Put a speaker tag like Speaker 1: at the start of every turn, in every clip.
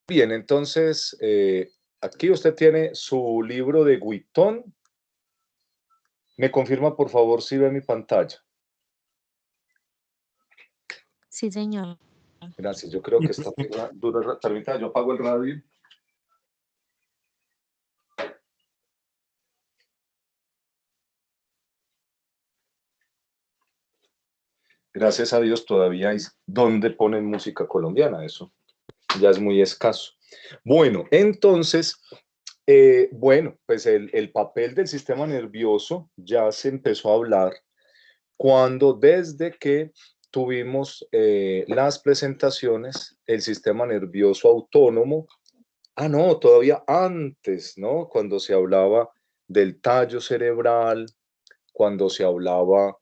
Speaker 1: Bien, entonces, aquí usted tiene su libro de Guitton. ¿Me confirma, por favor, si ve mi pantalla?
Speaker 2: Sí, señor.
Speaker 1: Gracias, yo creo que está dura. Permítame, yo apago el radio. Gracias a Dios todavía hay donde ponen música colombiana, eso ya es muy escaso. Bueno, entonces, bueno, pues el papel del sistema nervioso ya se empezó a hablar cuando desde que tuvimos las presentaciones, el sistema nervioso autónomo, no, todavía antes, ¿no? Cuando se hablaba del tallo cerebral, cuando se hablaba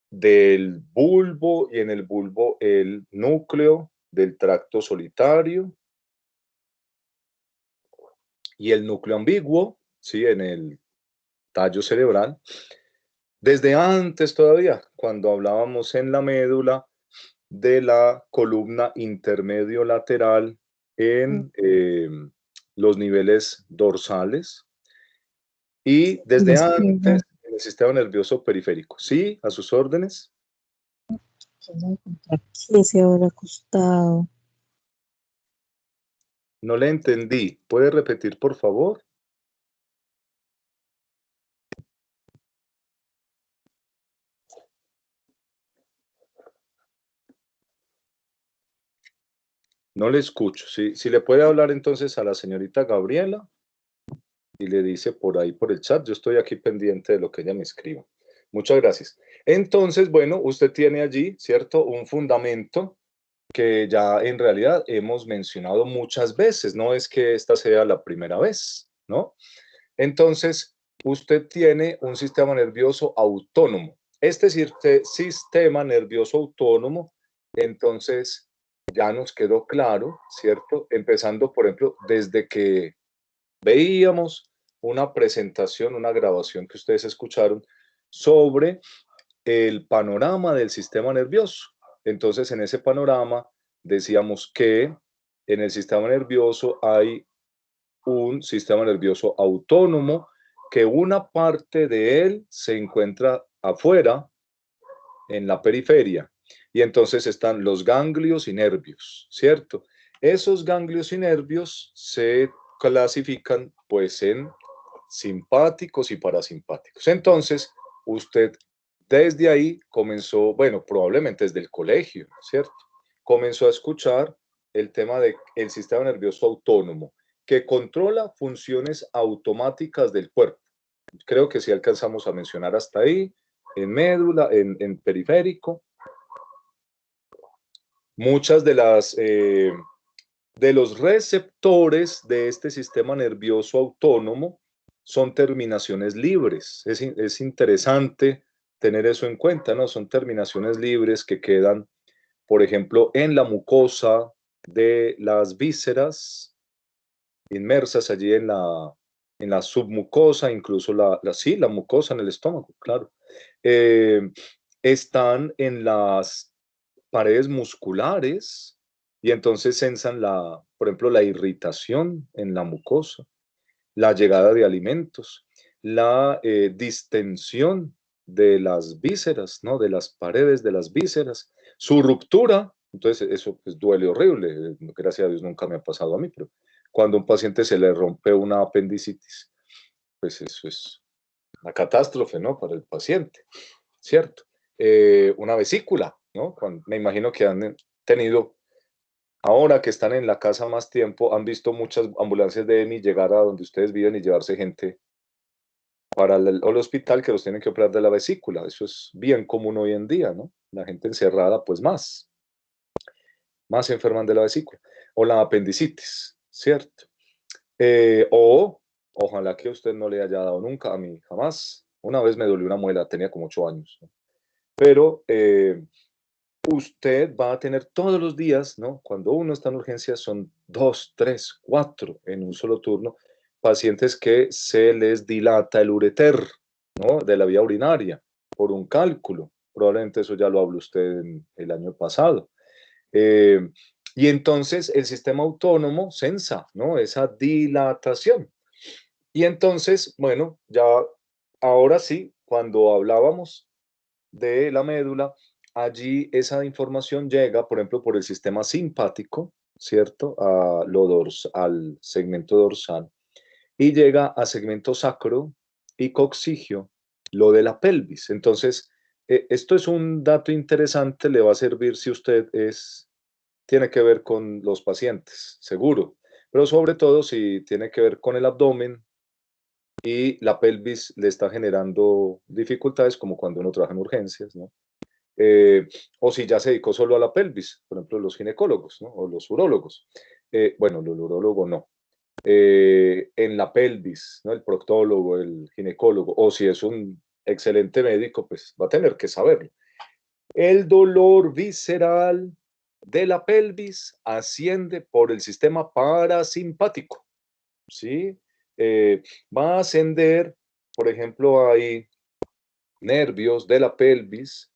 Speaker 1: del bulbo y en el bulbo el núcleo del tracto solitario y el núcleo ambiguo, ¿sí? En el tallo cerebral. Desde antes todavía, cuando hablábamos en la médula de la columna intermedio lateral en los niveles dorsales y desde antes en el sistema nervioso periférico. ¿Sí? ¿A sus órdenes?
Speaker 2: ¿Qué se habrá costado?
Speaker 1: No le entendí. ¿Puede repetir, por favor? No le escucho. Si le puede hablar entonces a la señorita Gabriela y le dice por ahí por el chat, yo estoy aquí pendiente de lo que ella me escriba. Muchas gracias. Entonces, bueno, usted tiene allí, ¿cierto? Un fundamento que ya en realidad hemos mencionado muchas veces, no es que esta sea la primera vez, ¿no? Entonces, usted tiene un sistema nervioso autónomo. Este sistema nervioso autónomo, entonces, ya nos quedó claro, ¿cierto? Empezando, por ejemplo, desde que veíamos una presentación, una grabación que ustedes escucharon sobre el panorama del sistema nervioso. Entonces, en ese panorama decíamos que en el sistema nervioso hay un sistema nervioso autónomo, que una parte de él se encuentra afuera, en la periferia, y entonces están los ganglios y nervios, ¿cierto? Esos ganglios y nervios se clasifican pues en simpáticos y parasimpáticos. Entonces, usted desde ahí comenzó, bueno, probablemente desde el colegio, ¿cierto? Comenzó a escuchar el tema del sistema nervioso autónomo, que controla funciones automáticas del cuerpo. Creo que sí alcanzamos a mencionar hasta ahí, en médula, en periférico. Muchas de los receptores de este sistema nervioso autónomo son terminaciones libres. Es interesante tener eso en cuenta, ¿no? Son terminaciones libres que quedan, por ejemplo, en la mucosa de las vísceras, inmersas allí en la submucosa, incluso la mucosa en el estómago, claro. Eh, Están en las paredes musculares y entonces sensan por ejemplo, la irritación en la mucosa, la llegada de alimentos, la distensión de las vísceras, ¿no? De las paredes de las vísceras, su ruptura. Entonces eso pues duele horrible, gracias a Dios nunca me ha pasado a mí, pero cuando a un paciente se le rompe una apendicitis, pues eso es una catástrofe, ¿no? Para el paciente, ¿cierto? Una vesícula, ¿no? Me imagino que han tenido, ahora que están en la casa más tiempo, han visto muchas ambulancias de EMI llegar a donde ustedes viven y llevarse gente para el hospital que los tienen que operar de la vesícula. Eso es bien común hoy en día, ¿no? La gente encerrada, pues más se enferman de la vesícula. O la apendicitis, ¿cierto? Ojalá que a usted no le haya dado nunca, a mí jamás. Una vez me dolió una muela, tenía como 8 años, ¿no? Pero usted va a tener todos los días, ¿no? Cuando uno está en urgencias son 2, 3, 4 en un solo turno, pacientes que se les dilata el ureter, ¿no? De la vía urinaria por un cálculo. Probablemente eso ya lo habló usted el año pasado. Eh, Y entonces el sistema autónomo sensa, ¿no? Esa dilatación. Y entonces, bueno, ya ahora sí, cuando hablábamos de la médula, allí esa información llega, por ejemplo, por el sistema simpático, ¿cierto? Al segmento dorsal y llega a segmento sacro y coxigio, lo de la pelvis. Entonces, esto es un dato interesante, le va a servir si usted tiene que ver con los pacientes, seguro, pero sobre todo si tiene que ver con el abdomen y la pelvis le está generando dificultades, como cuando uno trabaja en urgencias, ¿no? O si ya se dedicó solo a la pelvis, por ejemplo, los ginecólogos, ¿no? O los urólogos. Bueno, los urólogos no. En la pelvis, ¿no? El proctólogo, el ginecólogo, o si es un excelente médico, pues va a tener que saberlo. El dolor visceral de la pelvis asciende por el sistema parasimpático, ¿sí? Va a ascender, por ejemplo, hay nervios de la pelvis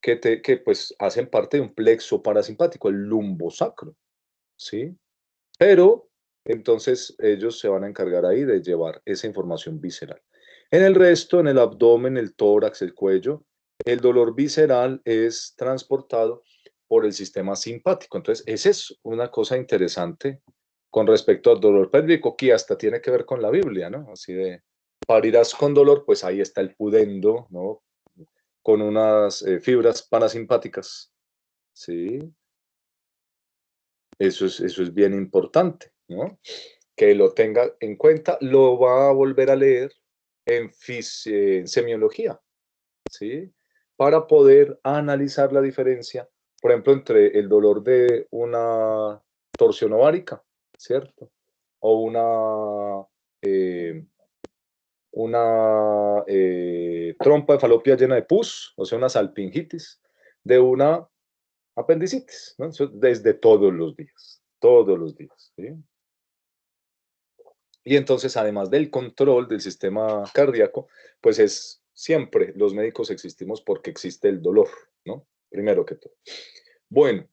Speaker 1: que pues hacen parte de un plexo parasimpático, el lumbosacro, ¿sí? Pero entonces ellos se van a encargar ahí de llevar esa información visceral. En el resto, en el abdomen, el tórax, el cuello, el dolor visceral es transportado por el sistema simpático. Entonces, esa es una cosa interesante con respecto al dolor pélvico, que hasta tiene que ver con la Biblia, ¿no? Así de, parirás con dolor, pues ahí está el pudendo, ¿no? Con unas fibras parasimpáticas, ¿sí? Eso es bien importante, ¿no? Que lo tenga en cuenta, lo va a volver a leer en semiología, ¿sí? Para poder analizar la diferencia, por ejemplo, entre el dolor de una torsión ovárica, ¿cierto? O una trompa de falopia llena de pus, o sea, una salpingitis, de una apendicitis, ¿no? Eso desde todos los días, ¿sí? Y entonces, además del control del sistema cardíaco, pues es siempre, los médicos existimos porque existe el dolor, ¿no? Primero que todo. Bueno,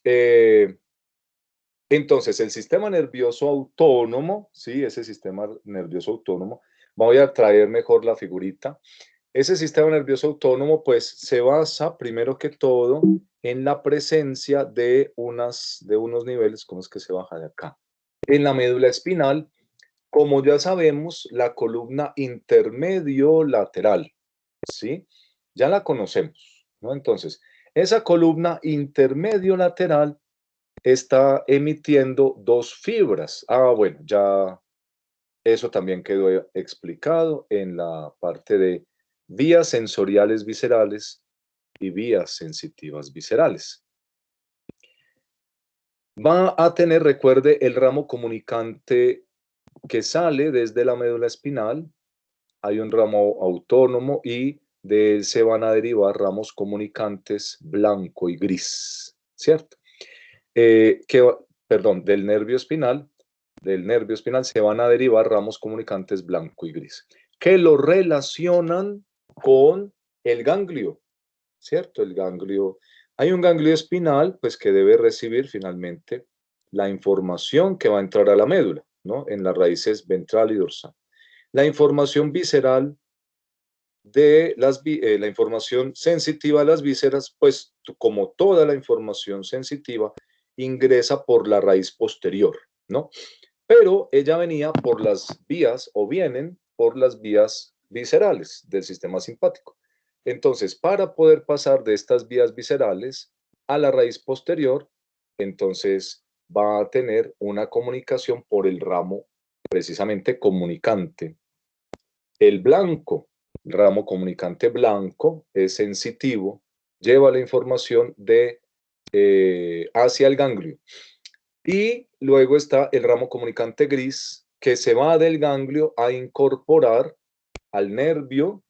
Speaker 1: eh, entonces el sistema nervioso autónomo, ¿sí? Ese sistema nervioso autónomo, voy a traer mejor la figurita. Ese sistema nervioso autónomo, pues se basa primero que todo en la presencia de unos niveles, ¿cómo es que se baja de acá? En la médula espinal, como ya sabemos, la columna intermedio lateral, ¿sí? Ya la conocemos, ¿no? Entonces, esa columna intermedio lateral está emitiendo dos fibras. Ah, bueno, ya eso también quedó explicado en la parte de vías sensoriales viscerales y vías sensitivas viscerales. Va a tener, recuerde, el ramo comunicante que sale desde la médula espinal. Hay un ramo autónomo y de él se van a derivar ramos comunicantes blanco y gris, ¿cierto? Perdón, del nervio espinal se van a derivar ramos comunicantes blanco y gris, que lo relacionan con el ganglio, ¿cierto? El ganglio, hay un ganglio espinal, pues que debe recibir finalmente la información que va a entrar a la médula, ¿no? En las raíces ventral y dorsal. La información visceral la información sensitiva de las vísceras, pues como toda la información sensitiva, ingresa por la raíz posterior, ¿no? Pero ella venía por las vías o vienen por las vías viscerales del sistema simpático. Entonces, para poder pasar de estas vías viscerales a la raíz posterior, entonces va a tener una comunicación por el ramo precisamente comunicante. El blanco, ramo comunicante blanco, es sensitivo, lleva la información hacia el ganglio. Y luego está el ramo comunicante gris, que se va del ganglio a incorporar al nervio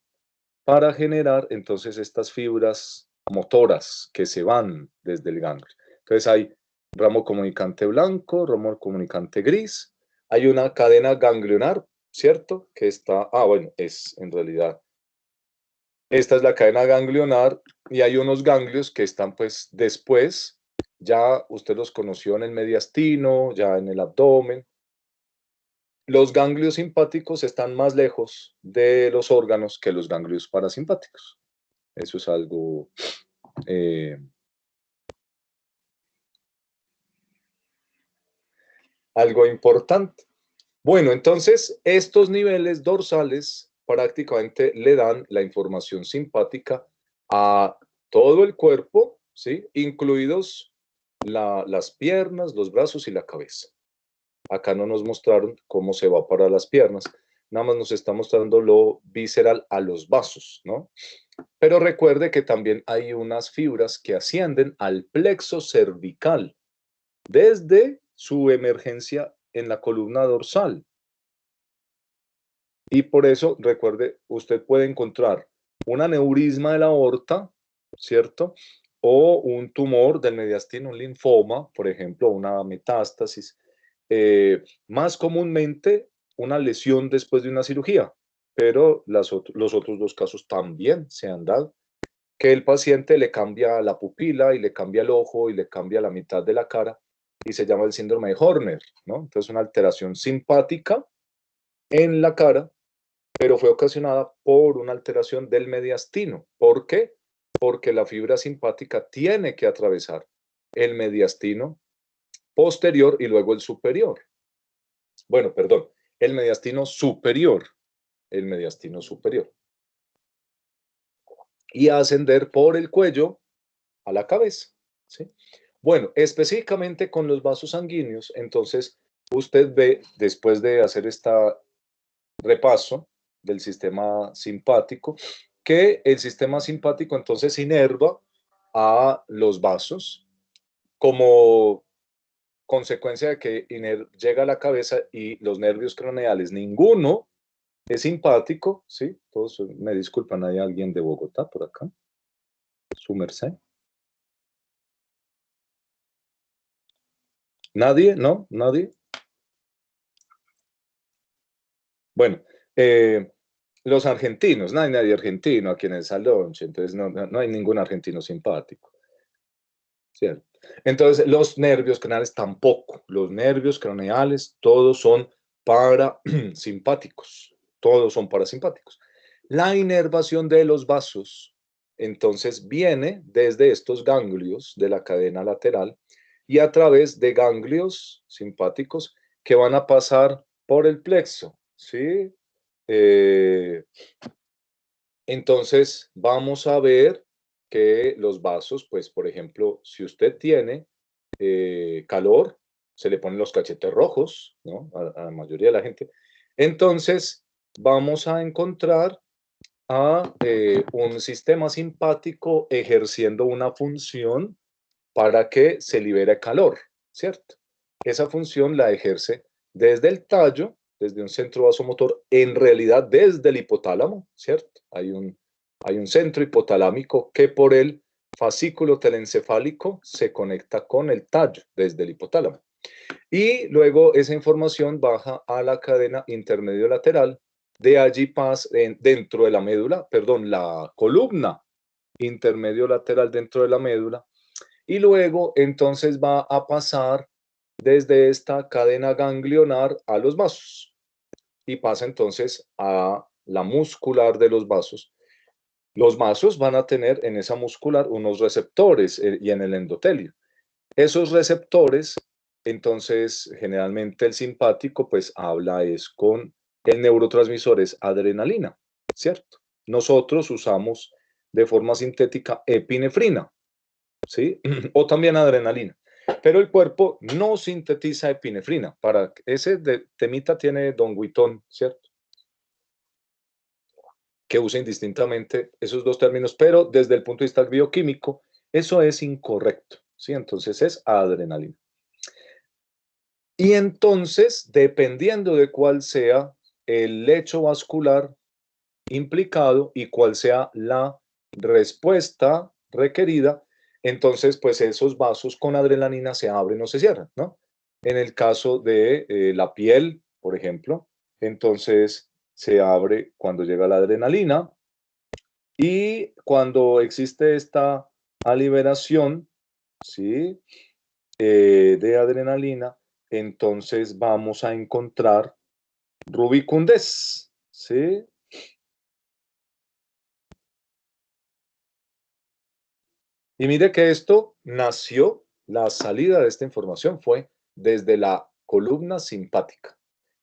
Speaker 1: para generar entonces estas fibras motoras que se van desde el ganglio. Entonces hay ramo comunicante blanco, ramo comunicante gris, hay una cadena ganglionar, ¿cierto? Que está, bueno, es en realidad, esta es la cadena ganglionar y hay unos ganglios que están pues después ya usted los conoció en el mediastino, ya en el abdomen. Los ganglios simpáticos están más lejos de los órganos que los ganglios parasimpáticos. Eso es algo algo importante. Bueno, entonces estos niveles dorsales prácticamente le dan la información simpática a todo el cuerpo, ¿sí? Incluidos las piernas, los brazos y la cabeza. Acá no nos mostraron cómo se va para las piernas, nada más nos está mostrando lo visceral a los vasos, ¿no? Pero recuerde que también hay unas fibras que ascienden al plexo cervical desde su emergencia en la columna dorsal. Y por eso, recuerde, usted puede encontrar un aneurisma de la aorta, ¿cierto? O un tumor del mediastino, un linfoma, por ejemplo, una metástasis. Más comúnmente, una lesión después de una cirugía, pero los otros dos casos también se han dado, que el paciente le cambia la pupila y le cambia el ojo y le cambia la mitad de la cara y se llama el síndrome de Horner, ¿no? Entonces, una alteración simpática en la cara, pero fue ocasionada por una alteración del mediastino. ¿Por qué? Porque la fibra simpática tiene que atravesar el mediastino posterior y luego el superior. Bueno, perdón, el mediastino superior, el mediastino superior. Y ascender por el cuello a la cabeza, ¿sí? Bueno, específicamente con los vasos sanguíneos, entonces usted ve, después de hacer este repaso del sistema simpático, que el sistema simpático entonces inerva a los vasos como consecuencia de que llega a la cabeza y los nervios craneales, ninguno es simpático, ¿sí? Todos, me disculpan, hay alguien de Bogotá por acá, su merced. ¿Nadie? ¿No? ¿Nadie? Bueno, los argentinos, no hay nadie argentino aquí en el salón, entonces no hay ningún argentino simpático, ¿cierto? Entonces, los nervios craneales tampoco, los nervios craneales todos son parasimpáticos, todos son parasimpáticos. La inervación de los vasos, entonces, viene desde estos ganglios de la cadena lateral y a través de ganglios simpáticos que van a pasar por el plexo, ¿sí? Entonces, vamos a ver que los vasos, pues, por ejemplo, si usted tiene calor, se le ponen los cachetes rojos, ¿no? A la mayoría de la gente. Entonces, vamos a encontrar a un sistema simpático ejerciendo una función para que se libere calor, ¿cierto? Esa función la ejerce desde el tallo, desde un centro vasomotor, en realidad desde el hipotálamo, ¿cierto? Hay un centro hipotalámico que por el fascículo telencefálico se conecta con el tallo desde el hipotálamo. Y luego esa información baja a la cadena intermedio lateral, de allí pasa dentro de la médula, perdón, la columna intermedio lateral dentro de la médula, y luego entonces va a pasar desde esta cadena ganglionar a los vasos y pasa entonces a la muscular de los vasos. Los vasos van a tener en esa muscular unos receptores y en el endotelio. Esos receptores, entonces generalmente el simpático pues habla es con el neurotransmisor es adrenalina, ¿cierto? Nosotros usamos de forma sintética epinefrina, ¿sí? O también adrenalina. Pero el cuerpo no sintetiza epinefrina. Para ese temita tiene Don Guitón, ¿cierto? Que usa indistintamente esos dos términos, pero desde el punto de vista bioquímico, eso es incorrecto, ¿sí? Entonces es adrenalina. Y entonces, dependiendo de cuál sea el lecho vascular implicado y cuál sea la respuesta requerida, entonces pues esos vasos con adrenalina se abren o se cierran, ¿no? En el caso de la piel, por ejemplo, entonces se abre cuando llega la adrenalina y cuando existe esta liberación, ¿sí? de adrenalina, entonces vamos a encontrar rubicundez, ¿sí? Y mire que esto nació, la salida de esta información fue desde la columna simpática,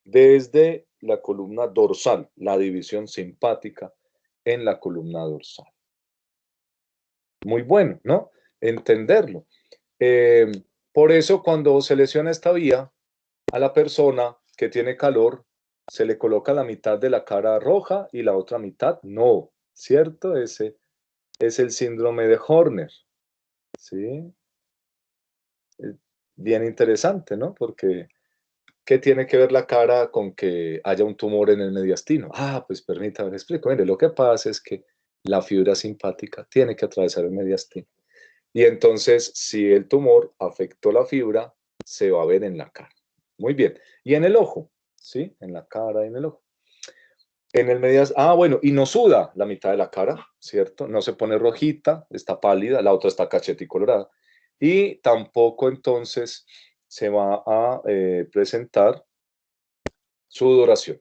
Speaker 1: desde la columna dorsal, la división simpática en la columna dorsal. Muy bueno, ¿no? Entenderlo. Eh, por eso cuando se lesiona esta vía, a la persona que tiene calor se le coloca la mitad de la cara roja y la otra mitad no, ¿cierto? Ese es el síndrome de Horner, ¿sí? Es bien interesante, ¿no? Porque, ¿qué tiene que ver la cara con que haya un tumor en el mediastino? Ah, pues permítame, le explico. Mire, lo que pasa es que la fibra simpática tiene que atravesar el mediastino. Y entonces, si el tumor afectó la fibra, se va a ver en la cara. Muy bien. Y en el ojo, ¿sí? En la cara y en el ojo. En el medias, bueno, y no suda la mitad de la cara, ¿cierto? No se pone rojita, está pálida, la otra está cacheticolorada. Y tampoco entonces se va a presentar sudoración.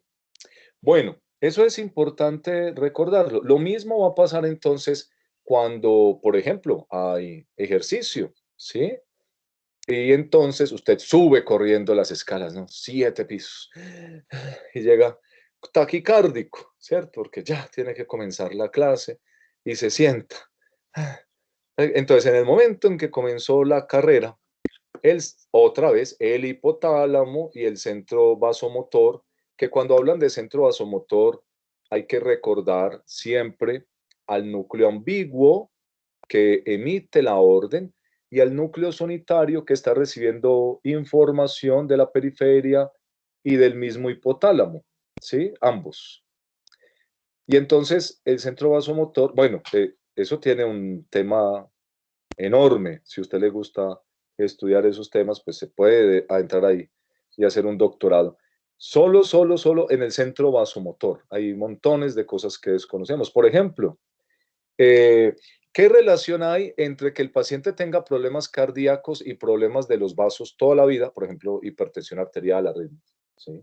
Speaker 1: Bueno, eso es importante recordarlo. Lo mismo va a pasar entonces cuando, por ejemplo, hay ejercicio, ¿sí? Y entonces usted sube corriendo las escalas, ¿no? 7 pisos. Y llega taquicárdico, ¿cierto? Porque ya tiene que comenzar la clase y se sienta. Entonces, en el momento en que comenzó la carrera, otra vez el hipotálamo y el centro vasomotor, que cuando hablan de centro vasomotor hay que recordar siempre al núcleo ambiguo que emite la orden y al núcleo sonitario que está recibiendo información de la periferia y del mismo hipotálamo, ¿sí? Ambos. Y entonces el centro vasomotor, bueno, eso tiene un tema enorme. Si a usted le gusta estudiar esos temas, pues se puede entrar ahí y hacer un doctorado. Solo en el centro vasomotor. Hay montones de cosas que desconocemos. Por ejemplo, eh, ¿qué relación hay entre que el paciente tenga problemas cardíacos y problemas de los vasos toda la vida? Por ejemplo, hipertensión arterial, arritmias, ¿sí?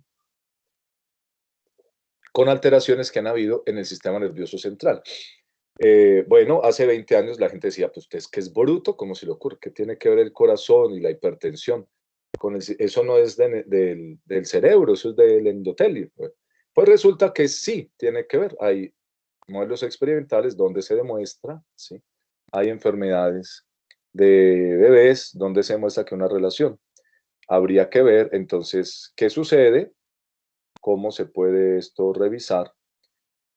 Speaker 1: Con alteraciones que han habido en el sistema nervioso central. Bueno, hace 20 años la gente decía, pues usted es que es bruto, ¿cómo se le ocurre? ¿Qué tiene que ver el corazón y la hipertensión? Eso no es del cerebro, eso es del endotelio. Pues resulta que sí tiene que ver. Hay modelos experimentales donde se demuestra, ¿sí? Hay enfermedades de bebés donde se demuestra que una relación. Habría que ver entonces qué sucede, cómo se puede esto revisar.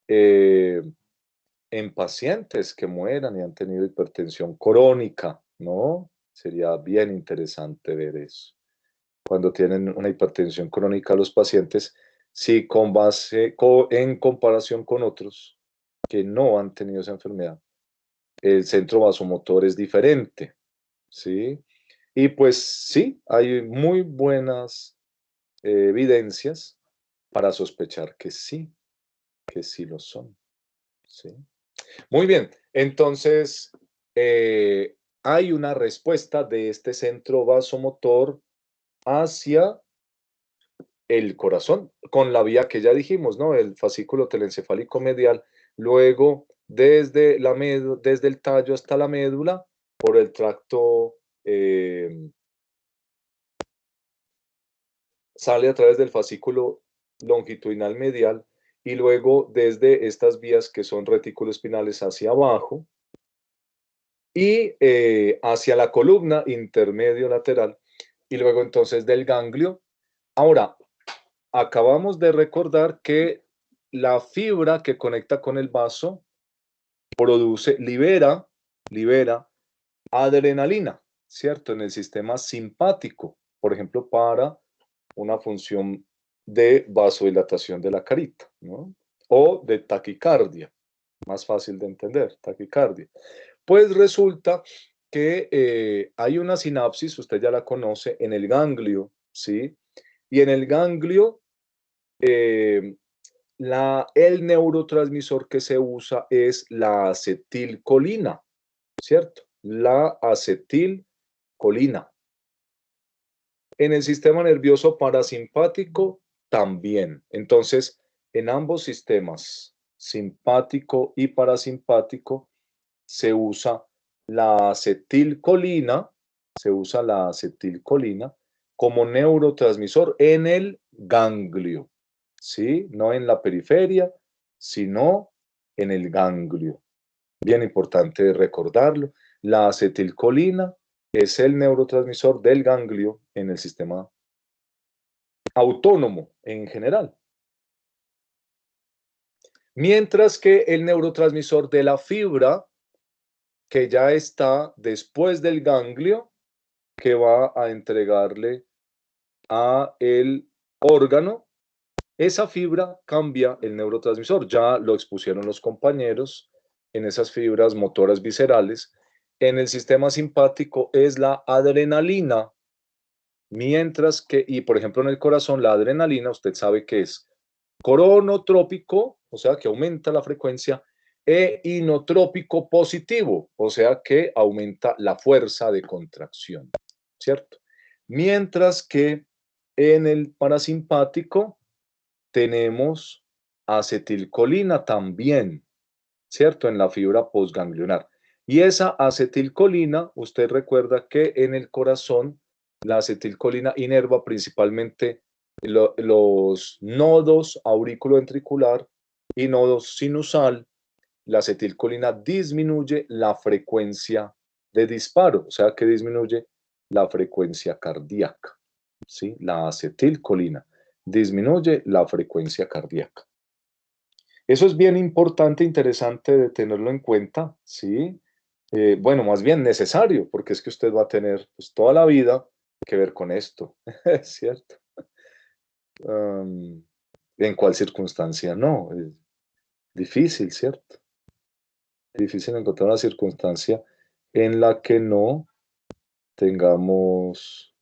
Speaker 1: Eh, en pacientes que mueran y han tenido hipertensión crónica, ¿no? Sería bien interesante ver eso. Cuando tienen una hipertensión crónica los pacientes, sí en comparación con otros que no han tenido esa enfermedad, el centro vasomotor es diferente, ¿sí? Y pues sí, hay muy buenas evidencias para sospechar que sí lo son, ¿sí? Muy bien, entonces hay una respuesta de este centro vasomotor hacia el corazón, con la vía que ya dijimos, ¿no? El fascículo telencefálico medial, luego desde el tallo hasta la médula, por el tracto, sale a través del fascículo longitudinal medial y luego desde estas vías que son reticuloespinales hacia abajo, y hacia la columna intermedio lateral y luego entonces del ganglio. Ahora, acabamos de recordar que la fibra que conecta con el vaso libera adrenalina, ¿cierto? En el sistema simpático, por ejemplo, para una función de vasodilatación de la carita, ¿no? O de taquicardia, más fácil de entender, taquicardia. Pues resulta que hay una sinapsis, usted ya la conoce, en el ganglio, ¿sí? Y en el ganglio, eh, el neurotransmisor que se usa es la acetilcolina, ¿cierto? La acetilcolina. En el sistema nervioso parasimpático también. Entonces, en ambos sistemas, simpático y parasimpático, se usa la acetilcolina, como neurotransmisor en el ganglio, ¿sí? No en la periferia, sino en el ganglio. Bien importante recordarlo. La acetilcolina es el neurotransmisor del ganglio en el sistema autónomo en general. Mientras que el neurotransmisor de la fibra, que ya está después del ganglio, que va a entregarle a el órgano, esa fibra cambia el neurotransmisor. Ya lo expusieron los compañeros en esas fibras motoras viscerales. En el sistema simpático es la adrenalina, mientras que, y por ejemplo en el corazón, la adrenalina, usted sabe que es coronotrópico, o sea que aumenta la frecuencia, e inotrópico positivo, o sea que aumenta la fuerza de contracción, ¿cierto? Mientras que en el parasimpático tenemos acetilcolina también, ¿cierto? En la fibra postganglionar. Y esa acetilcolina, usted recuerda que en el corazón la acetilcolina inerva principalmente los nodos auriculoventricular y nodos sinusal. La acetilcolina disminuye la frecuencia de disparo, o sea que disminuye la frecuencia cardíaca, ¿sí? La acetilcolina disminuye la frecuencia cardíaca. Eso es bien importante, interesante de tenerlo en cuenta, ¿sí? Bueno, más bien necesario, porque es que usted va a tener pues, toda la vida que ver con esto, ¿cierto? ¿En cuál circunstancia? No, es difícil, ¿cierto? Difícil encontrar una circunstancia en la que no tengamos,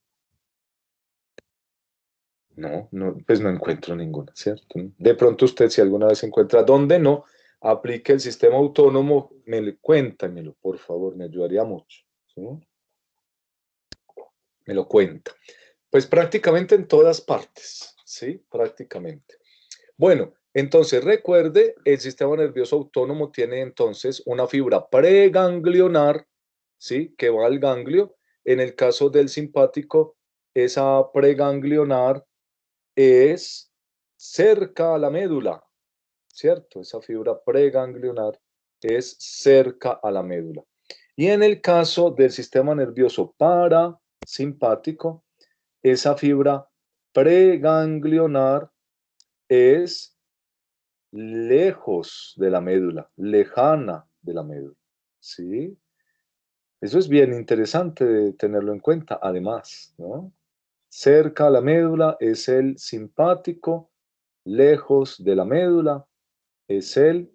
Speaker 1: no, pues no encuentro ninguna, ¿cierto? De pronto usted, si alguna vez encuentra donde no, aplique el sistema autónomo, cuéntamelo, por favor, me ayudaría mucho, ¿sí? Me lo cuenta. Pues prácticamente en todas partes, ¿sí? Prácticamente. Bueno, entonces recuerde, el sistema nervioso autónomo tiene entonces una fibra preganglionar, ¿sí? Que va al ganglio. En el caso del simpático, esa preganglionar es cerca a la médula, ¿cierto? Esa fibra preganglionar es cerca a la médula. Y en el caso del sistema nervioso parasimpático, esa fibra preganglionar es lejos de la médula, lejana de la médula, ¿sí? Eso es bien interesante de tenerlo en cuenta, además, ¿no? Cerca a la médula es el simpático, lejos de la médula es el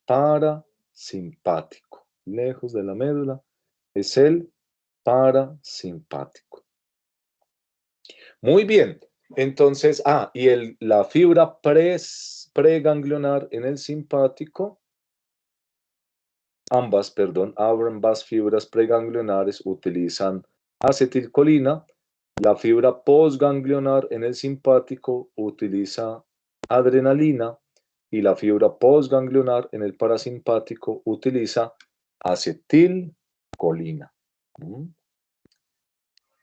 Speaker 1: parasimpático. Lejos de la médula es el parasimpático. Muy bien. Entonces, y la fibra preganglionar en el simpático, ambas fibras preganglionares utilizan acetilcolina. La fibra postganglionar en el simpático utiliza adrenalina y la fibra postganglionar en el parasimpático utiliza acetilcolina.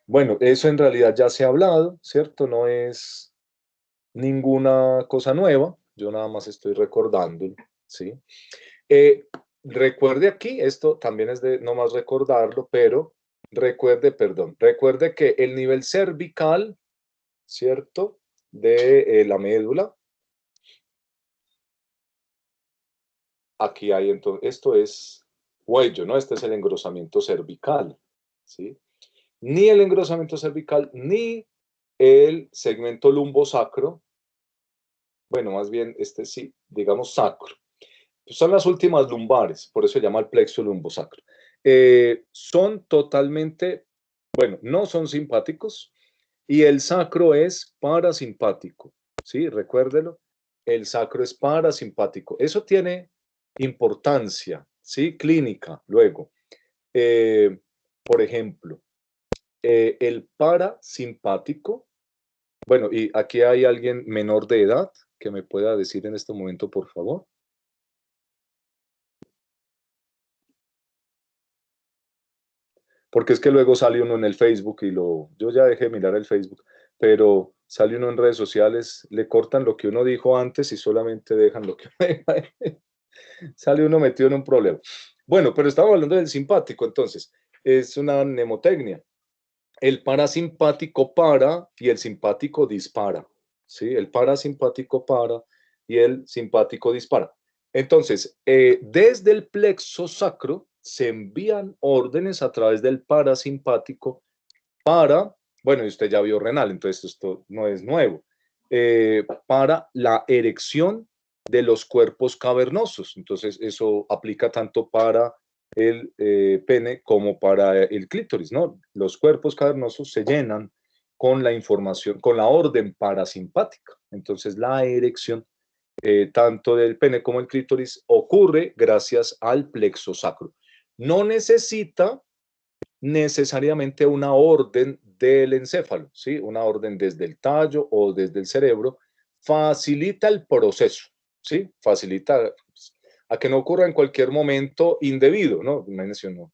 Speaker 1: Bueno, eso en realidad ya se ha hablado, ¿cierto? No es ninguna cosa nueva, yo nada más estoy recordándolo, ¿sí? Recuerde aquí, esto también es de no más recordarlo, pero recuerde que el nivel cervical, ¿cierto? De la médula, aquí hay entonces, esto es cuello, ¿no? Este es el engrosamiento cervical, ¿sí? Ni el engrosamiento cervical, ni el segmento lumbosacro, bueno, más bien este sí, digamos sacro. Son las últimas lumbares, por eso se llama el plexo lumbosacro. Son totalmente, bueno, no son simpáticos y el sacro es parasimpático, ¿sí? Recuérdelo, el sacro es parasimpático. Eso tiene importancia, ¿sí? Clínica, luego. Por ejemplo, el parasimpático. Bueno, y aquí hay alguien menor de edad que me pueda decir en este momento, por favor. Porque es que luego sale uno en el Facebook yo ya dejé de mirar el Facebook, pero sale uno en redes sociales, le cortan lo que uno dijo antes y solamente dejan lo que sale uno metido en un problema. Bueno, pero estamos hablando del simpático, entonces, es una mnemotecnia. El parasimpático para y el simpático dispara, ¿sí? El parasimpático para y el simpático dispara. Entonces, desde el plexo sacro se envían órdenes a través del parasimpático para, bueno, y usted ya vio renal, entonces esto no es nuevo, para la erección de los cuerpos cavernosos. Entonces, eso aplica tanto para el pene como para el clítoris, ¿no? Los cuerpos cavernosos se llenan con la información, con la orden parasimpática. Entonces, la erección tanto del pene como el clítoris ocurre gracias al plexo sacro. No necesita necesariamente una orden del encéfalo, ¿sí? Una orden desde el tallo o desde el cerebro, facilita el proceso, ¿sí? Facilita a que no ocurra en cualquier momento indebido, ¿no? Imagínense uno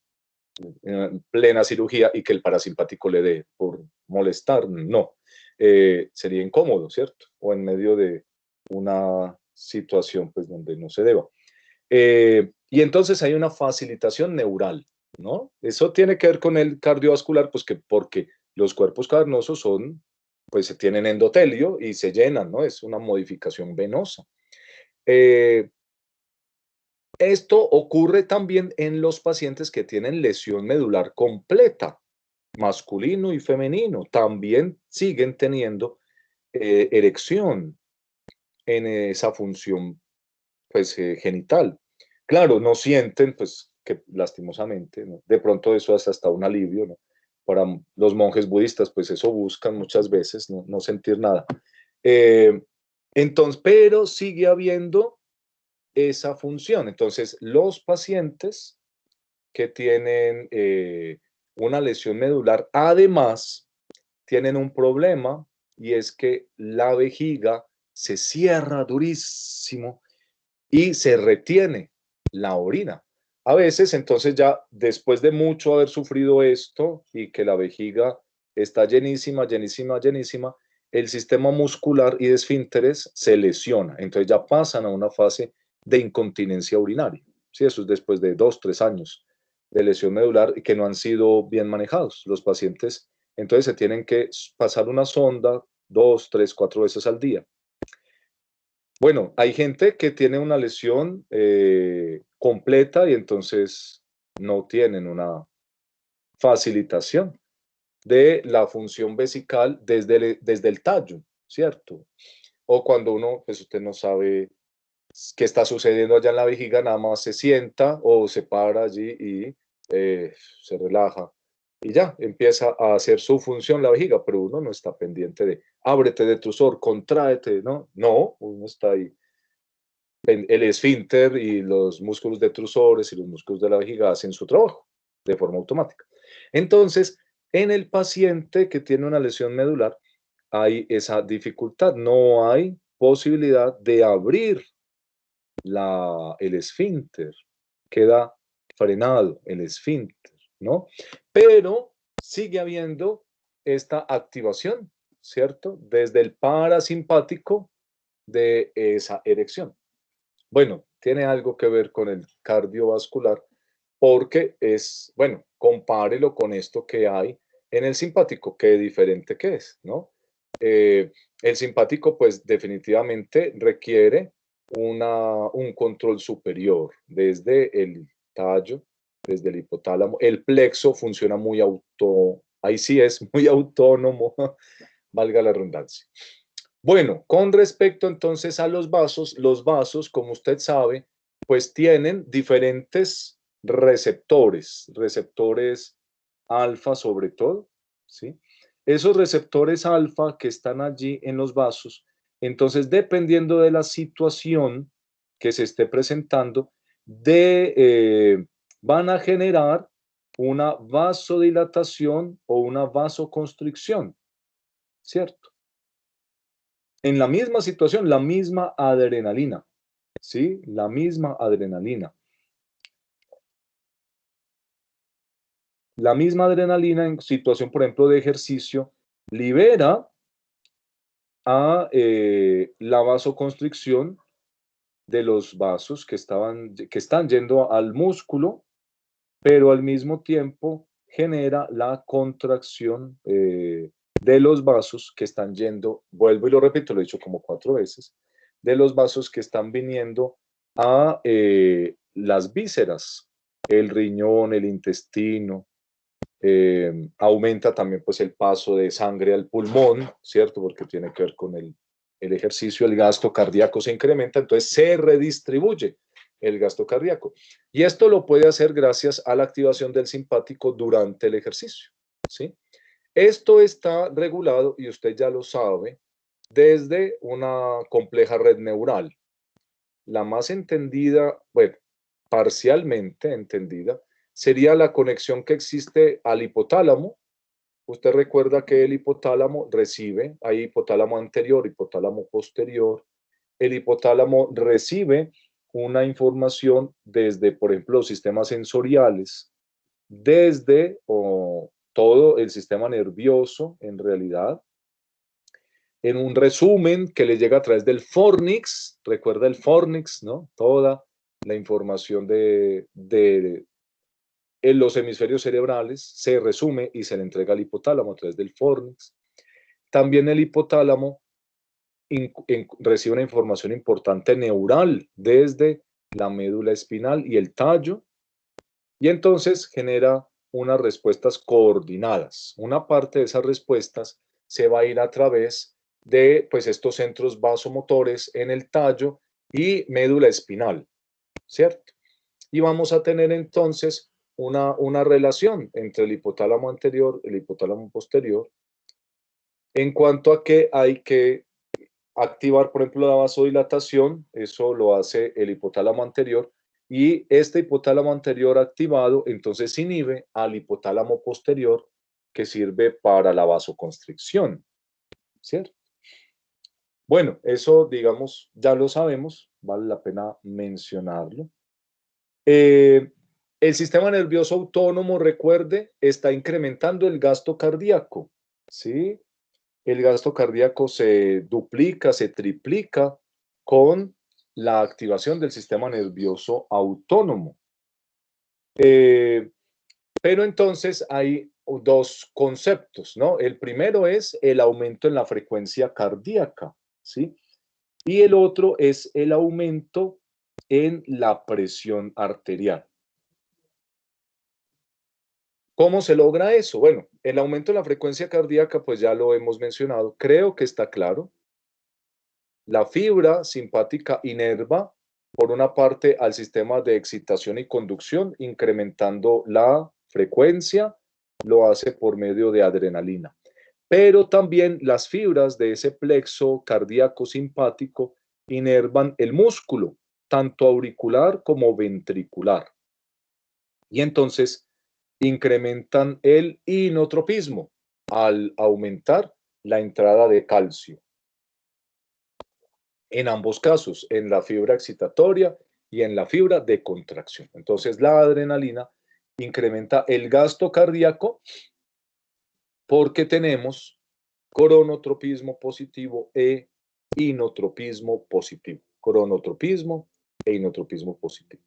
Speaker 1: en plena cirugía y que el parasimpático le dé por molestar, no. Sería incómodo, ¿cierto? O en medio de una situación pues donde no se deba. Y entonces hay una facilitación neural, ¿no? Eso tiene que ver con el cardiovascular, pues que porque los cuerpos cavernosos son, pues se tienen endotelio y se llenan, ¿no? Es una modificación venosa. Eh, Esto ocurre también en los pacientes que tienen lesión medular completa, masculino y femenino, también siguen teniendo erección en esa función pues, genital. Claro, no sienten, pues, que lastimosamente, ¿no? De pronto eso es hasta un alivio, ¿no? Para los monjes budistas, pues eso buscan muchas veces, no sentir nada. Eh, entonces, pero sigue habiendo esa función. Entonces, los pacientes que tienen una lesión medular, además, tienen un problema y es que la vejiga se cierra durísimo y se retiene la orina. A veces, entonces ya después de mucho haber sufrido esto y que la vejiga está llenísima, llenísima, llenísima, el sistema muscular y de esfínteres se lesiona. Entonces ya pasan a una fase de incontinencia urinaria. Sí, eso es después de 2, 3 años de lesión medular y que no han sido bien manejados. Los pacientes entonces se tienen que pasar una sonda 2, 3, 4 veces al día. Bueno, hay gente que tiene una lesión completa y entonces no tienen una facilitación de la función vesical desde el tallo, ¿cierto? O cuando uno, pues usted no sabe qué está sucediendo allá en la vejiga, nada más se sienta o se para allí y se relaja y ya empieza a hacer su función la vejiga, pero uno no está pendiente de ábrete detrusor, contráete, ¿no? No, uno está ahí el esfínter y los músculos detrusores y los músculos de la vejiga hacen su trabajo de forma automática. Entonces, en el paciente que tiene una lesión medular, hay esa dificultad, no hay posibilidad de abrir el esfínter, queda frenado el esfínter, ¿no? Pero sigue habiendo esta activación, ¿cierto? Desde el parasimpático de esa erección. Bueno, tiene algo que ver con el cardiovascular porque es, bueno, compárelo con esto que hay en el simpático, qué diferente que es, ¿no? El simpático, pues definitivamente requiere un control superior desde el tallo, desde el hipotálamo. El plexo funciona muy ahí sí es muy autónomo, valga la redundancia. Bueno, con respecto entonces a los vasos, como usted sabe, pues tienen diferentes receptores alfa sobre todo, ¿sí? Esos receptores alfa que están allí en los vasos, entonces dependiendo de la situación que se esté presentando, van a generar una vasodilatación o una vasoconstricción, ¿cierto? En la misma situación, la misma adrenalina, ¿sí? La misma adrenalina. La misma adrenalina en situación, por ejemplo, de ejercicio, libera a la vasoconstricción de los vasos que están yendo al músculo, pero al mismo tiempo genera la contracción de los vasos que están yendo, vuelvo y lo repito, lo he dicho como 4 veces, de los vasos que están viniendo a las vísceras, el riñón, el intestino. Aumenta también pues el paso de sangre al pulmón, ¿cierto? Porque tiene que ver con el ejercicio, el gasto cardíaco se incrementa, entonces se redistribuye el gasto cardíaco. Y esto lo puede hacer gracias a la activación del simpático durante el ejercicio, ¿sí? Esto está regulado, y usted ya lo sabe, desde una compleja red neural. La más entendida, bueno, parcialmente entendida, sería la conexión que existe al hipotálamo. Usted recuerda que el hipotálamo recibe, hay hipotálamo anterior, hipotálamo posterior. El hipotálamo recibe una información desde, por ejemplo, los sistemas sensoriales, desde todo el sistema nervioso, en realidad, en un resumen que le llega a través del fornix, recuerda el fornix, ¿no? Toda la información en los hemisferios cerebrales se resume y se le entrega al hipotálamo a través del fornix. También el hipotálamo recibe una información importante neural desde la médula espinal y el tallo, y entonces genera unas respuestas coordinadas. Una parte de esas respuestas se va a ir a través de pues, estos centros vasomotores en el tallo y médula espinal, ¿cierto? Y vamos a tener entonces una relación entre el hipotálamo anterior y el hipotálamo posterior en cuanto a que hay que activar, por ejemplo, la vasodilatación, eso lo hace el hipotálamo anterior, y este hipotálamo anterior activado entonces inhibe al hipotálamo posterior que sirve para la vasoconstricción, ¿cierto? Bueno, eso digamos ya lo sabemos, vale la pena mencionarlo. El sistema nervioso autónomo, recuerde, está incrementando el gasto cardíaco, ¿sí? El gasto cardíaco se duplica, se triplica con la activación del sistema nervioso autónomo. Pero entonces hay dos conceptos, ¿no? El primero es el aumento en la frecuencia cardíaca, ¿sí? Y el otro es el aumento en la presión arterial. ¿Cómo se logra eso? Bueno, el aumento en la frecuencia cardíaca, pues ya lo hemos mencionado, creo que está claro. La fibra simpática inerva, por una parte, al sistema de excitación y conducción, incrementando la frecuencia, lo hace por medio de adrenalina. Pero también las fibras de ese plexo cardíaco simpático inervan el músculo, tanto auricular como ventricular. Y entonces incrementan el inotropismo al aumentar la entrada de calcio. En ambos casos, en la fibra excitatoria y en la fibra de contracción. Entonces, la adrenalina incrementa el gasto cardíaco porque tenemos cronotropismo positivo e inotropismo positivo. Cronotropismo e inotropismo positivo.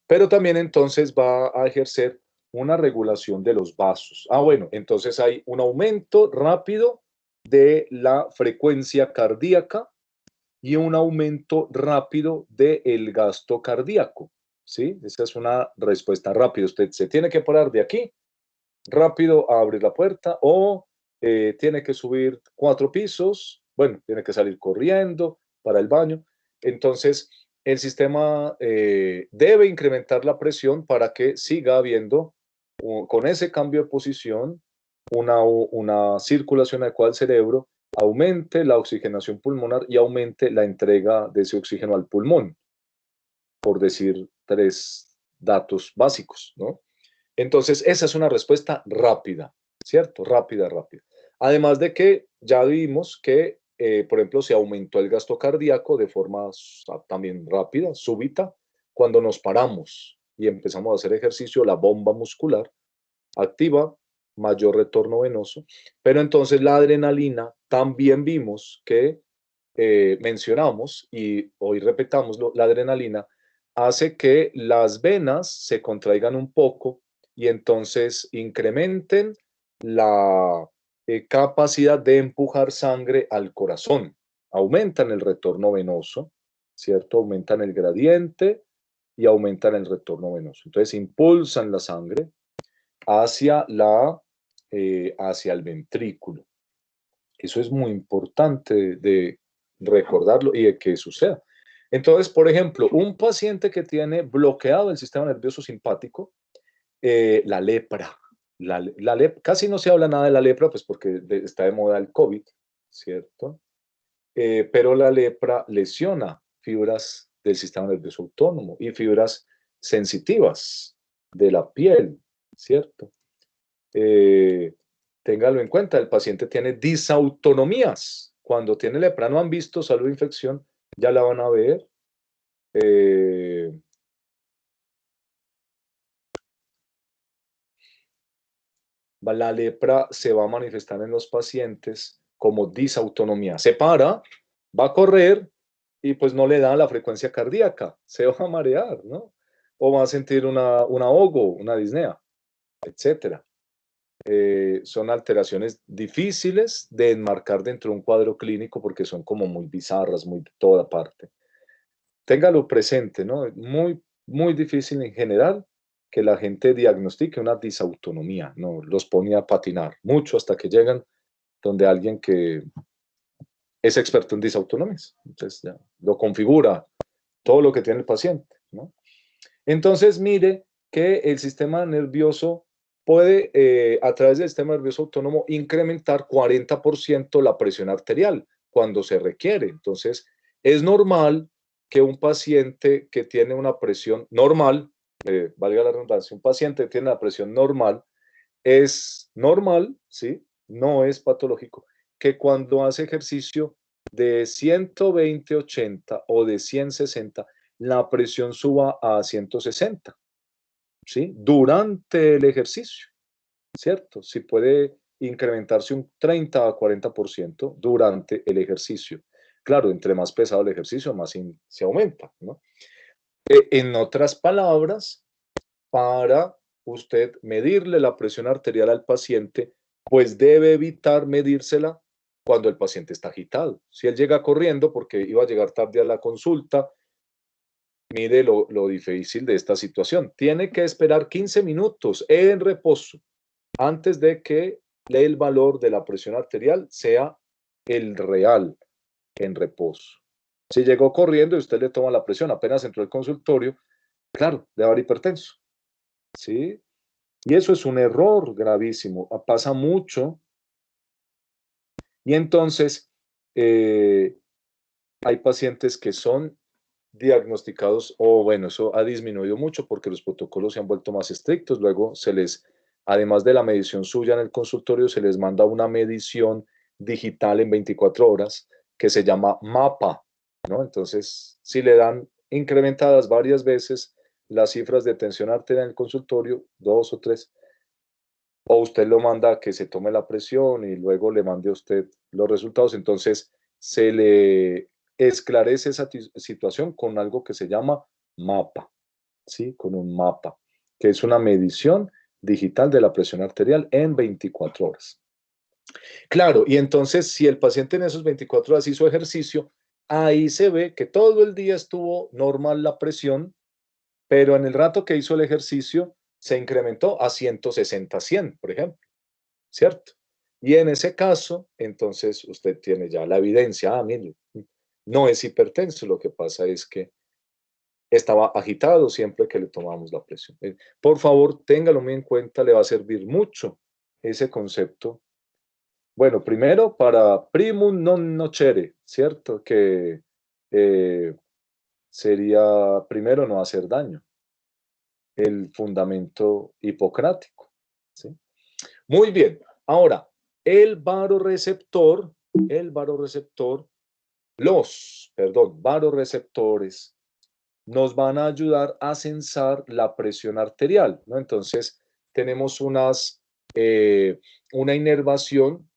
Speaker 1: Pero también entonces va a ejercer una regulación de los vasos. Bueno, entonces hay un aumento rápido de la frecuencia cardíaca y un aumento rápido del gasto cardíaco, ¿sí? Esa es una respuesta rápida. Usted se tiene que parar de aquí, rápido a abrir la puerta, o tiene que subir 4 pisos, bueno, tiene que salir corriendo para el baño. Entonces, el sistema debe incrementar la presión para que siga habiendo, con ese cambio de posición, una circulación adecuada al cerebro, aumente la oxigenación pulmonar y aumente la entrega de ese oxígeno al pulmón, por decir 3 datos básicos, ¿no? Entonces, esa es una respuesta rápida, ¿cierto? Rápida, rápida. Además de que ya vimos que, por ejemplo, se aumentó el gasto cardíaco de forma también rápida, súbita, cuando nos paramos y empezamos a hacer ejercicio, la bomba muscular activa, mayor retorno venoso, pero entonces la adrenalina también vimos que mencionamos y hoy repetamos, la adrenalina hace que las venas se contraigan un poco y entonces incrementen la capacidad de empujar sangre al corazón. Aumentan el retorno venoso, ¿cierto? Aumentan el gradiente y aumentan el retorno venoso. Entonces impulsan la sangre hacia, hacia el ventrículo. Eso es muy importante de recordarlo y de que suceda. Entonces, por ejemplo, un paciente que tiene bloqueado el sistema nervioso simpático, la lepra, casi no se habla nada de la lepra, pues porque está de moda el COVID, ¿cierto? Pero la lepra lesiona fibras del sistema nervioso autónomo y fibras sensitivas de la piel, ¿cierto? Eh, téngalo en cuenta, el paciente tiene disautonomías. Cuando tiene lepra, no han visto salud e infección, ya la van a ver. Eh, la lepra se va a manifestar en los pacientes como disautonomía. Se para, va a correr y pues no le da la frecuencia cardíaca, se va a marear, ¿no? O va a sentir un ahogo, una disnea, etcétera. Son alteraciones difíciles de enmarcar dentro de un cuadro clínico porque son como muy bizarras, muy de toda parte. Téngalo presente, ¿no? Muy, muy difícil en general que la gente diagnostique una disautonomía, ¿no? Los pone a patinar mucho hasta que llegan donde alguien que es experto en disautonomías. Entonces ya lo configura todo lo que tiene el paciente, ¿no? Entonces, mire que el sistema nervioso puede, a través del sistema nervioso autónomo, incrementar 40% la presión arterial cuando se requiere. Entonces, es normal que un paciente que tiene una presión normal, valga la redundancia, un paciente que tiene una presión normal, es normal, ¿sí? No es patológico, que cuando hace ejercicio de 120/80 o de 160, la presión suba a 160, ¿sí? Durante el ejercicio, ¿cierto? Si puede incrementarse un 30 a 40% durante el ejercicio. Claro, entre más pesado el ejercicio, más se aumenta, ¿no? En otras palabras, para usted medirle la presión arterial al paciente, pues debe evitar medírsela cuando el paciente está agitado. Si él llega corriendo porque iba a llegar tarde a la consulta, mire lo difícil de esta situación. Tiene que esperar 15 minutos en reposo antes de que el valor de la presión arterial sea el real en reposo. Si llegó corriendo y usted le toma la presión apenas entró al consultorio, claro, le va a dar hipertenso, ¿sí? Y eso es un error gravísimo, pasa mucho. Y entonces hay pacientes que son diagnosticados, o bueno, eso ha disminuido mucho porque los protocolos se han vuelto más estrictos. Luego se les, además de la medición suya en el consultorio, se les manda una medición digital en 24 horas que se llama MAPA, ¿no? Entonces, si le dan incrementadas varias veces las cifras de tensión arterial en el consultorio, 2 o 3, o usted lo manda a que se tome la presión y luego le mande a usted los resultados, entonces se le esclarece esa situación con algo que se llama mapa, ¿sí? Con un mapa, que es una medición digital de la presión arterial en 24 horas. Claro, y entonces si el paciente en esos 24 horas hizo ejercicio, ahí se ve que todo el día estuvo normal la presión, pero en el rato que hizo el ejercicio se incrementó a 160/100, por ejemplo, ¿cierto? Y en ese caso, entonces usted tiene ya la evidencia, mire, no es hipertenso, lo que pasa es que estaba agitado siempre que le tomamos la presión. Por favor, téngalo muy en cuenta, le va a servir mucho ese concepto. Bueno, primero para primum non nocere, ¿cierto? Que sería primero no hacer daño. el fundamento hipocrático, ¿sí? Muy bien. Ahora, el varoreceptor, los varoreceptores nos van a ayudar a censar la presión arterial, ¿no? Entonces, tenemos una inervación,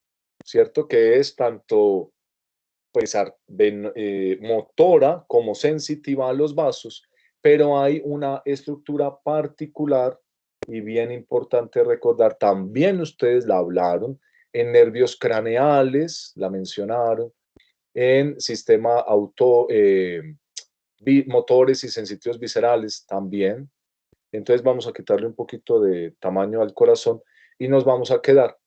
Speaker 1: ¿cierto? Que es tanto pues, motora como sensitiva a los vasos, pero hay una estructura particular y bien importante recordar, también ustedes la hablaron, en nervios craneales, la mencionaron, en sistema motores y sensitivos viscerales también. Entonces vamos a quitarle un poquito de tamaño al corazón y nos vamos a quedar.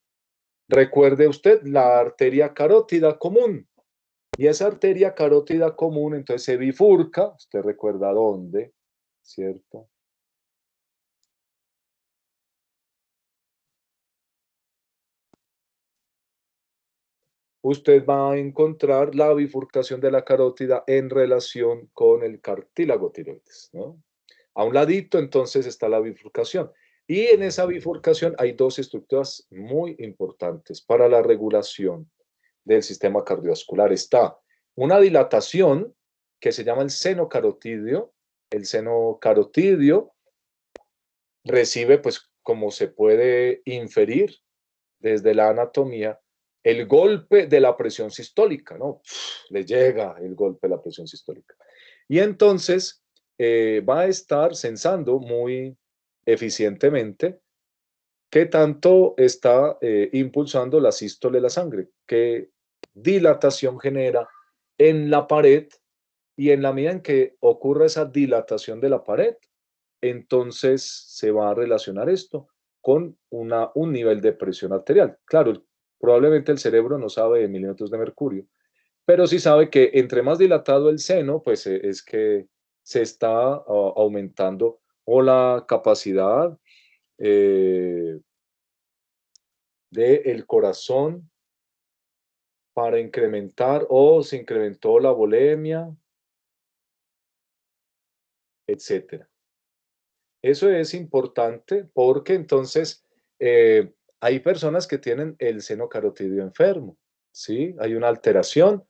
Speaker 1: Recuerde usted la arteria carótida común. Y esa arteria carótida común entonces se bifurca, usted recuerda dónde, ¿cierto? Usted va a encontrar la bifurcación de la carótida en relación con el cartílago tiroides, ¿no? A un ladito entonces está la bifurcación. Y en esa bifurcación hay dos estructuras muy importantes para la regulación del sistema cardiovascular. Está una dilatación que se llama el seno carotidio. El seno carotidio recibe, pues como se puede inferir desde la anatomía, el golpe de la presión sistólica, ¿no? Le llega el golpe de la presión sistólica. Y entonces va a estar censando muy eficientemente qué tanto está impulsando la sístole de la sangre, qué dilatación genera en la pared, y en la medida en que ocurra esa dilatación de la pared, entonces se va a relacionar esto con un nivel de presión arterial. Claro, probablemente el cerebro no sabe de milímetros de mercurio, pero sí sabe que entre más dilatado el seno, pues es que se está aumentando o la capacidad del corazón para incrementar, o se incrementó la volemia, etcétera. Eso es importante porque entonces hay personas que tienen el seno carotidio enfermo, ¿sí? Hay una alteración